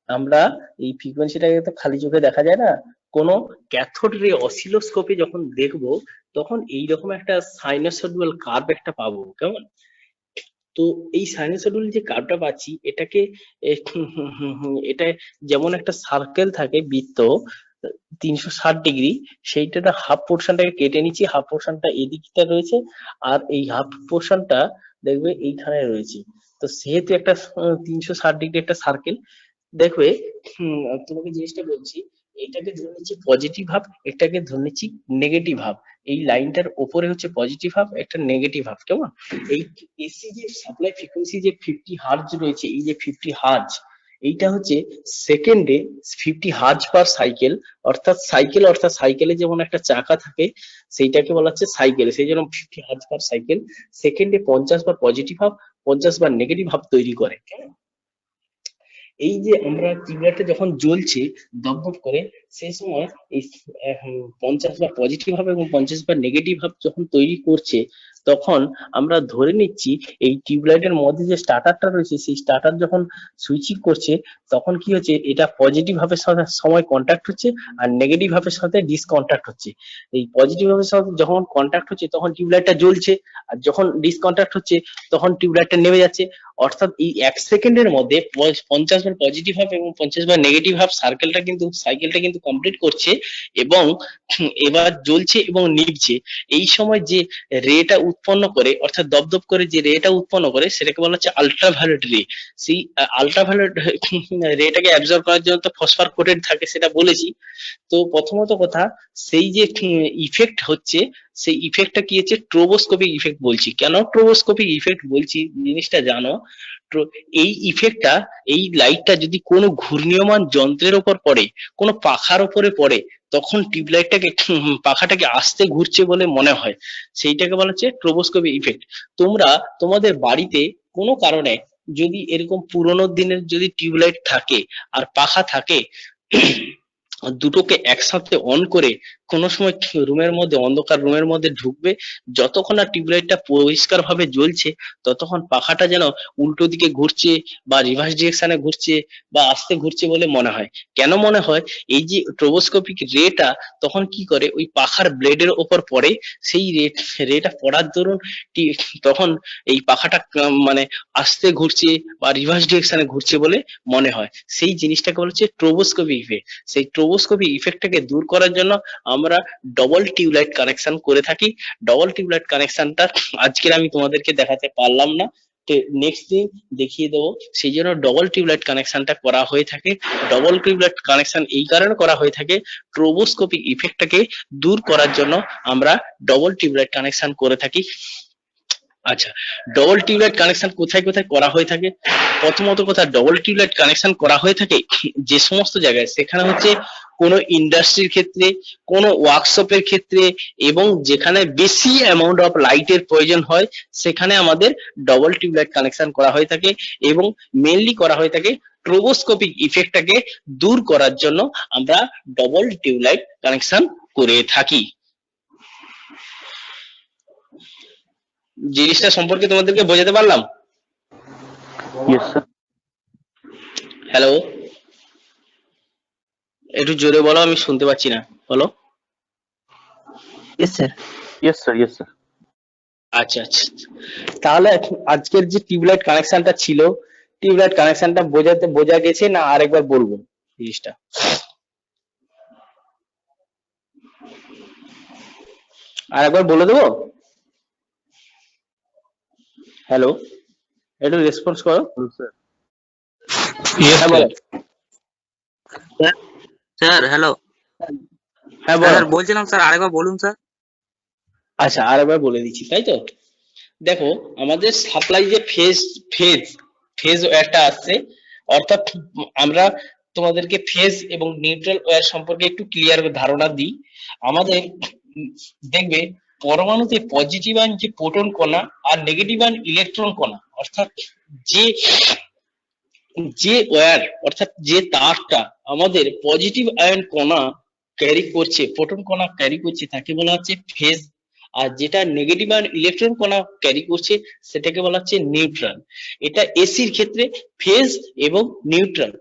আমরা এই ফ্রিকোয়েন্সিটাকে তো খালি চোখে দেখা যায় না, কোনো ক্যাথোড রে অসিলোস্কোপে যখন দেখবো তখন এইরকম একটা সাইনোসয়েডাল কার্ভ একটা পাবো। কেমন? তো এই সাইনোসয়েডাল যে কার্ভটা পাচ্ছি, এটাকে এটা যেমন একটা সার্কেল থাকে বৃত্ত 360 ডিগ্রি, সেইটা হাফ পোর্শনটাকে কেটে নিচ্ছি, হাফ পোর্শনটা এদিকটা রয়েছে, আর এই হাফ পোর্শনটা দেখবে এইখানে রয়েছে। তো সেহেতু একটা 360 ডিগ্রি একটা সার্কেল দেখবে। তোমাকে জিনিসটা বলছি, এটাকে ধরে নিচ্ছি পজিটিভ ভাব, এটাকে ধরে নিচ্ছি নেগেটিভ ভাব। এই লাইনটার ওপরে হচ্ছে পজিটিভ ভাব, একটা নেগেটিভ ভাব। কেমন? এই এসি যে সাপ্লাই ফ্রিকোয়েন্সি যে 50 হার্জ রয়েছে, এই যে 50 হার্জ, এইটা হচ্ছে সেকেন্ডে 50 হার্জ পার সাইকেল। অর্থাৎ সাইকেলে যেমন একটা চাকা থাকে, সেইটাকে বলা হচ্ছে সাইকেল, সেই জন্য 50 হার্জ পার সাইকেল সেকেন্ডে 50 বার পজিটিভ ভাব, 50 বার নেগেটিভ ভাব তৈরি করে। কেমন? এই যে আমরা টিউবলাইটটা যখন জ্বলছে দপদপ করে, সেই সময় এই 50 বার পজিটিভ ভাব এবং 50 বার নেগেটিভ ভাব যখন তৈরি করছে, তখন আমরা ধরে নিচ্ছি এই টিউবলাইটের মধ্যে যে স্টার্টারটা রয়েছে, সেই স্টার্টার যখন সুইচিং করছে, তখন কি হচ্ছে, এটা পজিটিভ ভাবের সাথে সময় কন্ট্যাক্ট হচ্ছে, আর নেগেটিভ ভাবের সাথে ডিসকন্ট্যাক্ট হচ্ছে। এই পজিটিভ ভাবের সাথে যখন কন্ট্যাক্ট হচ্ছে তখন টিউবলাইটটা জ্বলছে, আর যখন ডিসকন্ট্যাক্ট হচ্ছে তখন টিউবলাইটটা নেমে যাচ্ছে। অর্থাৎ এই 1 সেকেন্ডের মধ্যে 50 বার পজিটিভ ভাব এবং 50 বার নেগেটিভ ভাব সাইকেলটা কিন্তু কমপ্লিট করছে, এবং এবার জ্বলছে এবং নিভছে। এই সময় যে রেটা উৎপন্ন করে, অর্থাৎ দপদপ করে যে রেটা উৎপন্ন করে, সেটাকে বলা হচ্ছে আল্ট্রাভায়োলেট রে। সেই আল্ট্রাভায়োলেট রেটাকে অ্যাবজর্ব করার জন্য তো ফসফর কোটেড থাকে, সেটা বলেছি। তো প্রথমত কথা, সেই যে ইফেক্ট হচ্ছে, সেই ইফেক্টটা কি হচ্ছে, ট্রোবোস্কোপিক ইফেক্ট বলছি। কেন ট্রোবোস্কোপিক ইফেক্ট বলছি জিনিসটা জানো। এই ইফেক্টটা, এই লাইটটা যদি কোনো ঘূর্ণীয়মান যন্ত্রের উপর পড়ে, কোনো পাখার উপরে পড়ে, তখন টিউবলাইটটাকে পাখাটাকে আস্তে ঘুরছে বলে মনে হয়, সেইটাকে বলা হচ্ছে ট্রোবোস্কোপিক ইফেক্ট। তোমরা তোমাদের বাড়িতে কোনো কারণে যদি এরকম পুরোনো দিনের যদি টিউবলাইট থাকে আর পাখা থাকে, দুটোকে একসাথে অন করে কোনো সময় রুমের মধ্যে, অন্ধকার রুমের মধ্যে ঢুকবে, যতক্ষণ না টিউবলাইটটা পরিষ্কার ভাবে জ্বলছে, ততক্ষণ পাখাটা যেন উল্টো দিকে ঘুরছে বা রিভার্স ডিরেকশনে ঘুরছে বা আস্তে ঘুরছে বলে মনে হয়। কেন মনে হয়? এই যে ট্রোবোস্কোপিক রেটা তখন কি করে, ওই পাখার ব্লেডের ওপর পড়ে, সেই রেটা পড়ার দরুন তখন এই পাখাটা মানে আস্তে ঘুরছে বা রিভার্স ডিরেকশনে ঘুরছে বলে মনে হয়। সেই জিনিসটাকে বলা হচ্ছে ট্রোবোস্কোপিক ইফেক্ট। সেই ট্রোবোস্কোপিক ইফেক্টটাকে দূর করার জন্য আমরা ডবল টিউবলাইট কানেকশন করে থাকি। ডবল টিউবলাইট কানেকশনটা আজকের আমি তোমাদেরকে দেখাতে পারলাম না, নেক্সট দিন দেখিয়ে দেবো। সেই জন্য ডবল টিউবলাইট কানেকশনটা করা হয়ে থাকে। ডবল টিউবলাইট কানেকশন এই কারণে করা হয়ে থাকে, ট্রোবোস্কোপিক ইফেক্টটাকে দূর করার জন্য আমরা ডবল টিউবলাইট কানেকশন করে থাকি। আচ্ছা, ডবল টিউবলাইট কানেকশন কোথায় কোথায় করা হয়ে থাকে? প্রথমত কথা, ডবল টিউবলাইট কানেকশন করা হয়ে থাকে যে সমস্ত জায়গায়, সেখানে হচ্ছে কোনো ইন্ডাস্ট্রির ক্ষেত্রে, কোনো ওয়ার্কশপের ক্ষেত্রে, এবং যেখানে বেশি অ্যামাউন্ট অফ লাইটের প্রয়োজন হয় সেখানে আমাদের ডবল টিউবলাইট কানেকশন করা হয়ে থাকে। এবং মেইনলি করা হয়ে থাকে ট্রোবোস্কোপিক ইফেক্টটাকে দূর করার জন্য আমরা ডবল টিউবলাইট কানেকশন করে থাকি। জিনিসটা সম্পর্কে তোমাদেরকে বোঝাতে পারলাম? Yes sir. হ্যালো, একটু জোরে বলো, আমি শুনতে পাচ্ছি না, বলো। Yes sir. Yes sir. Yes sir. আচ্ছা আচ্ছা, তাহলে আজকের যে টিউবলাইট কানেকশনটা ছিল, টিউবলাইট কানেকশনটা বোঝা গেছে না আরেকবার বলবো জিনিসটা? আরেকবার বলে দেবো? হ্যালো, একটু রেসপন্স করো। স্যার। হ্যাঁ বলো। Sir hello. হ্যাঁ বলো। স্যার বলছিলাম স্যার আরেকবার বলুন স্যার। আচ্ছা, আরেকবার বলে দিচ্ছি, তাই তো? দেখো, আমাদের সাপ্লাই যে ফেজ ওয়্যারটা আসছে, অর্থাৎ আমরা তোমাদেরকে ফেজ এবং নিউট্রাল ওয়্যার সম্পর্কে একটু ক্লিয়ার ধারণা দিই। আমাদের দেখবে পরমাণুতে পজিটিভ আয়ন যে প্রোটন কণা আর নেগেটিভ আয়ন ইলেকট্রন কণা, অর্থাৎ যে ওয়্যার অর্থাৎ যে তারটা আমাদের পজিটিভ আয়ন কণা ক্যারি করছে, প্রোটন কণা ক্যারি করছে, তাকে বলা হচ্ছে ফেজ। আর যেটা নেগেটিভ আয়ন ইলেকট্রন কণা ক্যারি করছে সেটাকে বলা হচ্ছে নিউট্রাল। এটা এসির ক্ষেত্রে ফেজ এবং নিউট্রাল।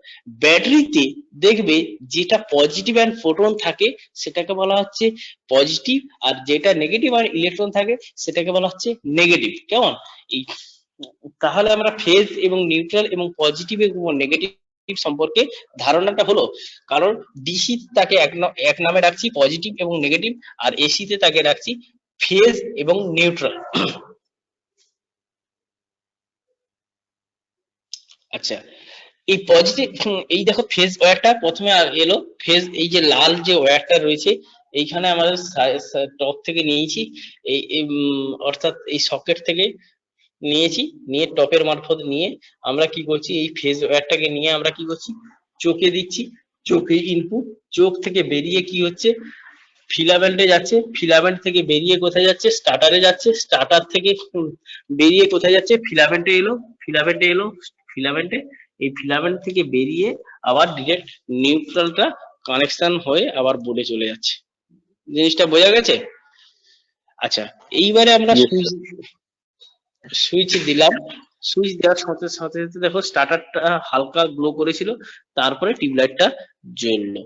ব্যাটারিতে দেখবে যেটা পজিটিভ আয়ন ফোটন থাকে সেটাকে বলা হচ্ছে পজিটিভ, আর যেটা নেগেটিভ আয়ন ইলেকট্রন থাকে সেটাকে বলা হচ্ছে নেগেটিভ। কেমন? এই তাহলে আমরা ফেজ এবং নিউট্রাল এবং পজিটিভ এবং নেগেটিভ সম্পর্কে ধারণাটা হলো। কারণ ডিসি তাকে এক নামে রাখছি পজিটিভ এবং নেগেটিভ, আর এসিতে তাকে রাখছি ফেজ এবং নিউট্রাল। আচ্ছা, এই পজিটিভ, এই দেখো ফেজ ওয়্যারটা প্রথমে এলো। ফেজ, এই যে লাল যে ওয়্যারটা রয়েছে এইখানে আমাদের টপ থেকে নিয়েছি, অর্থাৎ এই সকেট থেকে নিয়েছি, নিয়ে টপের মারফত নিয়ে আমরা কি করছি, এই ফেজ ওয়্যারটাকে নিয়ে আমরা কি করছি, চোখে দিচ্ছি। চোখে ইনপুট, চোখ থেকে বেরিয়ে কি হচ্ছে, ফিলামেন্টে যাচ্ছে, ফিলামেন্ট থেকে বেরিয়ে কোথায় যাচ্ছে, স্টার্টারে যাচ্ছে, স্টার্টার থেকে বেরিয়ে কোথায় যাচ্ছে, ফিলামেন্টে এলো, ফিলামেন্টে এই ফিলামেন্ট থেকে বেরিয়ে আবার ডিরেক্ট নিউট্রালটা কানেকশন হয়ে আবার বোর্ডে চলে যাচ্ছে। জিনিসটা বোঝা গেছে? আচ্ছা, এইবারে আমরা সুইচ দিলাম। সুইচ দেওয়ার সাথে সাথে দেখো স্টার্টারটা হালকা গ্লো করেছিল, তারপরে টিউবলাইটটা জ্বললো।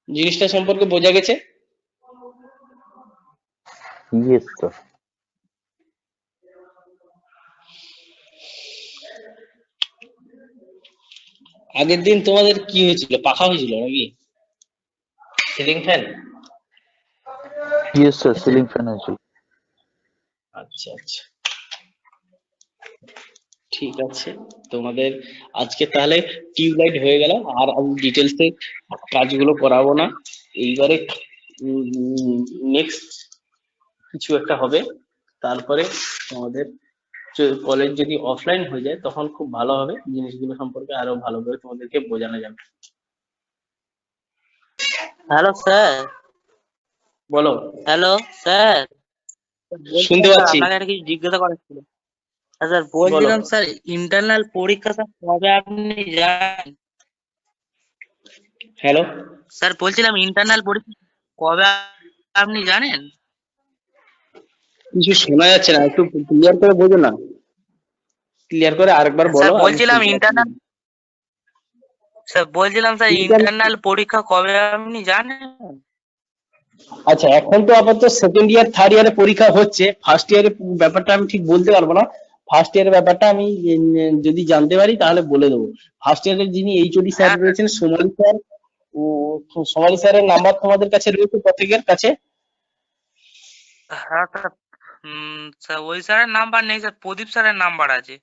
জিনিসটা সম্পর্কে বোঝা গেছে? Yes sir. আগের দিন তোমাদের কি হয়েছিল, পাখা হয়েছিল নাকি ceiling fan? Yes sir, ceiling fan হয়েছিল। আচ্ছা আচ্ছা, ঠিক আছে। তোমাদের আজকে তাহলে টিউবলাইট হয়ে গেল, আর আমি ডিটেলসে কাজগুলো করাবো না। এইবারে নেক্সট কিছু একটা হবে, তারপরে তোমাদের কলেজ যদি অফলাইন হয়ে যায় তখন খুব ভালো হবে, জিনিসগুলো সম্পর্কে আরো ভালোভাবে তোমাদেরকে বোঝানো যাবে। Hello sir. বলো। Hello sir. শুনতে পাচ্ছি। আপনাকে একটা কিছু জিজ্ঞাসা করার ছিল। স্যার বলছিলাম স্যার, ইন্টারনাল পরীক্ষা স্যার কবে আপনি জানেন? হ্যালো স্যার বলছিলাম ইন্টারনাল পরীক্ষা কবে আপনি জানেন? কিছু শোনা যাচ্ছে না, একটু ক্লিয়ার করে বোঝো না, ক্লিয়ার করে আরেকবার বলো। স্যার বলছিলাম ইন্টারনাল পরীক্ষা কবে আপনি জানেন? আচ্ছা, এখন তো আপাতত সেকেন্ড ইয়ার থার্ড ইয়ারে পরীক্ষা হচ্ছে, ফার্স্ট ইয়ারের ব্যাপারটা আমি ঠিক বলতে পারবো না। ফার্স্ট ইয়ারের ব্যাপারটা আমি যদি জানতে পারি তাহলে বলে দেবো। ফার্স্ট ইয়ারের যিনি এইচওডি স্যার রয়েছেন সোমালি স্যার, সোমালি স্যারের নাম্বার তোমাদের কাছে রয়েছে প্রত্যেকের কাছে? হ্যাঁ স্যার, স্যার ওই স্যারের নাম্বার নেই স্যার, প্রদীপ স্যারের নাম্বার আছে।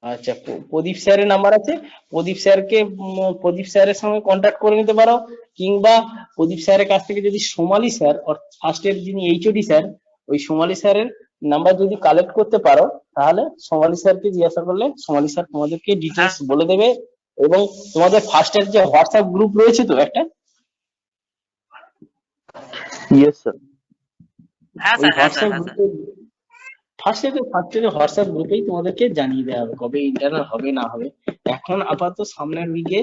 আচ্ছা, প্রদীপ স্যারের নাম্বার আছে। প্রদীপ স্যারের সঙ্গে কন্ট্যাক্ট করে নিতে পারো, কিংবা প্রদীপ স্যারের কাছ থেকে যদি সোমালি স্যার ফার্স্ট এর যিনি এইচওডি স্যার, ওই সোমালি স্যারের নাম্বার যদি কালেক্ট করতে পারো, তাহলে সোমালি স্যারকে জিজ্ঞাসা করলে সোমালি স্যার তোমাদেরকে ডিটেলস বলে দেবে। এবং তোমাদের ফার্স্ট এর যে হোয়াটসঅ্যাপ গ্রুপ রয়েছে তো একটা, ইয়েস স্যার। হ্যাঁ ওই স্যার, হ্যাঁ স্যার, হোয়াটসঅ্যাপ হ্যাঁ স্যার। গ্রুপে ফার্স্ট এর হোয়াটসঅ্যাপ গ্রুপেই তোমাদেরকে জানিয়ে দেওয়া হবে কবে ইন্টারনাল হবে না হবে। এখন আপাতত সামনের উইকে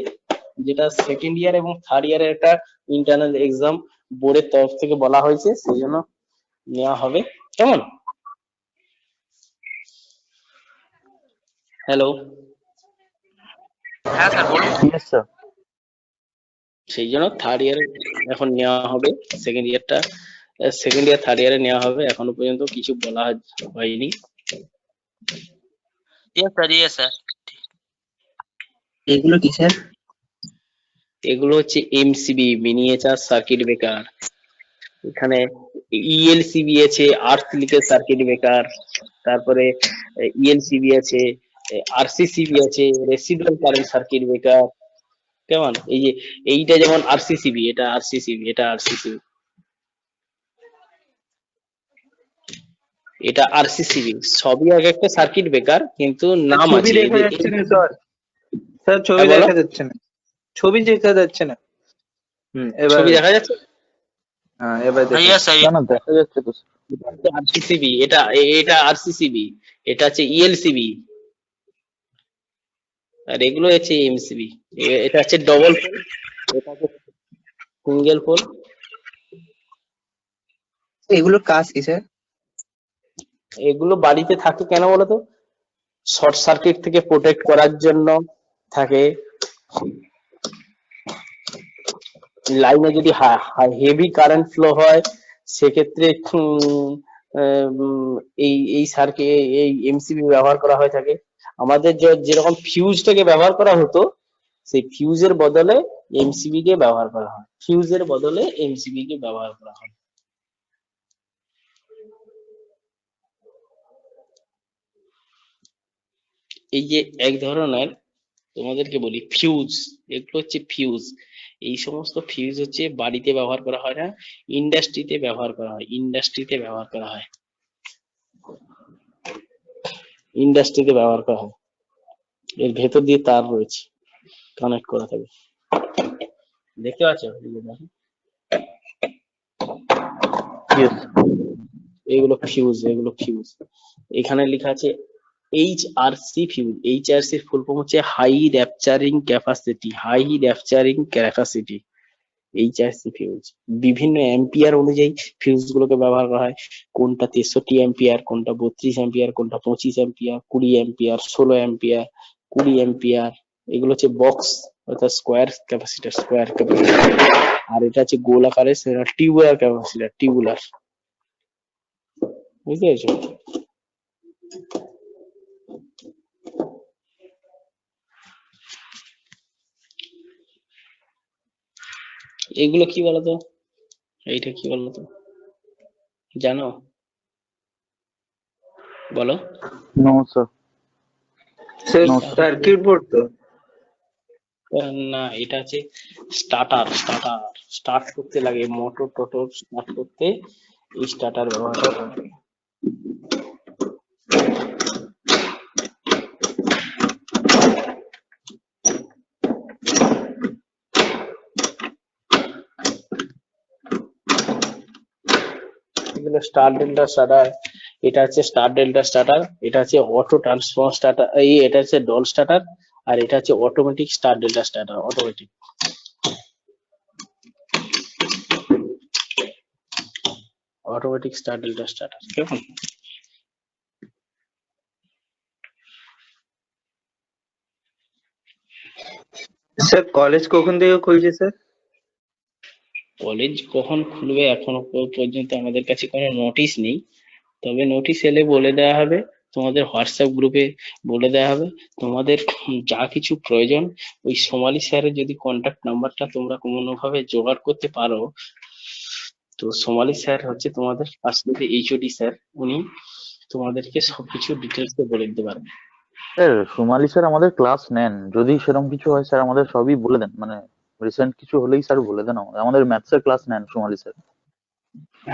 যেটা সেকেন্ড ইয়ার এবং থার্ড ইয়ারের একটা ইন্টারনাল এক্সাম বোর্ডের তরফ থেকে বলা হয়েছে, সেই জন্য নেওয়া হবে। কেমন? হ্যালো, হ্যাঁ স্যার বলুন। Yes sir. সেই জন্য থার্ড ইয়ারে এখন নেওয়া হবে, সেকেন্ড ইয়ার থার্ড ইয়ারে নেওয়া হবে। এখনো পর্যন্ত কিছু বলা হয়নি। Yes sir, yes sir. এগুলো কি স্যার? এগুলো হচ্ছে এমসিবি, মিনিয়েচার সার্কিট ব্রেকার। এখানে ইএলসিবি আছে, আর্থ লিকেজ সার্কিট ব্রেকার, তারপরে ইএলসিবি আছে, আরসিসিবি আছে, রেসিডুয়াল কারেন্ট সার্কিট ব্রেকার। কেমন? এই যে এইটা যেমন আরসিসিবি, এটা আরসিসিবি, এটা আরসিসিবি, এটা আরসিসিবি, সবই এক একটা সার্কিট ব্রেকার, কিন্তু নাম ছবি আছে দেখা এদের। যাচ্ছে না স্যার। স্যার ছবি হ্যাঁ, বলো। দেখা যাচ্ছে না, ছবি দেখা যাচ্ছে না। এবার ছবি দেখা যাচ্ছে? হ্যাঁ, এবার দেখা ইয়েস স্যার। না না, দেখা যাচ্ছে তো স্যার। এটা হচ্ছে আরসিসিবি, এটা আরসিসিবি, এটা হচ্ছে ইএলসিবি, আর এগুলো হচ্ছে এমসিবি। এটা হচ্ছে ডবল পোল, এটা হচ্ছে সিঙ্গেল পোল। এগুলোর কাজ কি স্যার? এগুলো বাড়িতে থাকে কেন বলতো? শর্ট সার্কিট থেকে প্রোটেক্ট করার জন্য থাকে। লাইনে যদি হেভি কারেন্ট ফ্লো হয়, সেক্ষেত্রে এই সার্কিট, এই এমসিবি ব্যবহার করা হয়ে থাকে। আমাদের যেরকম ফিউজটাকে ব্যবহার করা হতো, সেই ফিউজের বদলে এমসিবি কে ব্যবহার করা হয়, ফিউজের বদলে এমসিবি কে ব্যবহার করা হয়। এই যে এক ধরনের, তোমাদেরকে বলি ফিউজ, এগুলো হচ্ছে ফিউজ। এই সমস্ত ফিউজ হচ্ছে বাড়িতে ব্যবহার করা হয় না, ইন্ডাস্ট্রিতে ব্যবহার করা হয়, ইন্ডাস্ট্রিতে ব্যবহার করা হয়, ইন্ডাস্ট্রিতে ব্যবহার করা হয়। এর ভেতর দিয়ে তার রয়েছে, কানেক্ট করা থাকে। দেখতে পাচ্ছ? এই যে দেখো, ইয়েস। এগুলো ফিউজ, এগুলো ফিউজ। এখানে লেখা আছে এইচআরসি ফিউজ। এইচআরসি এর ফুল ফর্ম হচ্ছে high rupturing capacity, high rupturing capacity, HRC fuse. বিভিন্ন অ্যাম্পিয়ার অনুযায়ী ফিউজ গুলোকে ব্যবহার করা হয়। কোনটা 63 অ্যাম্পিয়ার, কোনটা 32 অ্যাম্পিয়ার, কোনটা 25 অ্যাম্পিয়ার, 20 অ্যাম্পিয়ার, 16 অ্যাম্পিয়ার, 20 অ্যাম্পিয়ার। এগুলো হচ্ছে বক্স, অর্থাৎ স্কোয়ার ক্যাপাসিটর, স্কোয়ার ক্যাপাসিটর। আর এটা হচ্ছে গোল আকারের, সেটা টিউবুলার ক্যাপাসিটর, টিউবুলার। বুঝতে পেরেছো? এগুলো কি বলতো? এইটা কি বলতো? জানো? বলো। No sir. Sir No, circuit board তো। না, এটা হচ্ছে স্টার্টার। স্টার্ট করতে লাগে, মোটর টোটর স্টার্ট করতে এই স্টার্টার ব্যবহার করা হয়। এগুলো স্টার ডেল্টা স্টার্টার, এটা হচ্ছে স্টার ডেল্টা স্টার্টার, এটা হচ্ছে অটো ট্রান্সফর্ম স্টার্টার, এটা হচ্ছে ডল স্টার্টার, আর এটা হচ্ছে automatic star delta starter, automatic. Automatic star delta starter. কেমন? স্যার কলেজ কখন থেকে খুলছে স্যার? কলেজ কখন খুলবে এখনো পর্যন্ত আমাদের কাছে কোনো নোটিশ নেই, তবে নোটিশ এলে বলে দেওয়া হবে, তোমাদের হোয়াটসঅ্যাপ গ্রুপে বলে দেওয়া হবে। তোমাদের যা কিছু প্রয়োজন, ওই সোমালি স্যারের যদি কন্ট্যাক্ট নাম্বারটা তোমরা কোনোভাবে জোগাড় করতে পারো, তো সোমালি স্যার হচ্ছে তোমাদের পার্সোনালি এইচওডি স্যার, উনি তোমাদেরকে সবকিছু ডিটেলস বলে দিতে পারবে। স্যার সোমালি স্যার আমাদের ক্লাস নেন, যদি সেরকম কিছু হয় স্যার আমাদের সবই বলে দেন, মানে রিসেন্ট কিছু হলেই স্যার বলে দেন আমাদের ম্যাথসের ক্লাস নেন সোমালি স্যার।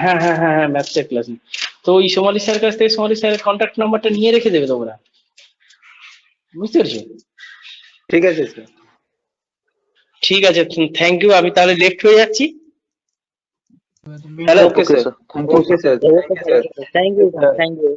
হ্যাঁ হ্যাঁ হ্যাঁ হ্যাঁ, ম্যাথসের ক্লাস। তো ওই সোমালি স্যার কাছ থেকে সোমালি স্যারের কন্ট্যাক্ট নাম্বারটা নিয়ে রেখে দেবে তোমরা, বুঝতে পেরেছো? ঠিক আছে স্যার। ঠিক আছে, থ্যাংক ইউ। আমি তাহলে লেফট হয়ে যাচ্ছি। Hello. Okay sir. Thank you okay sir. Thank you, thank you.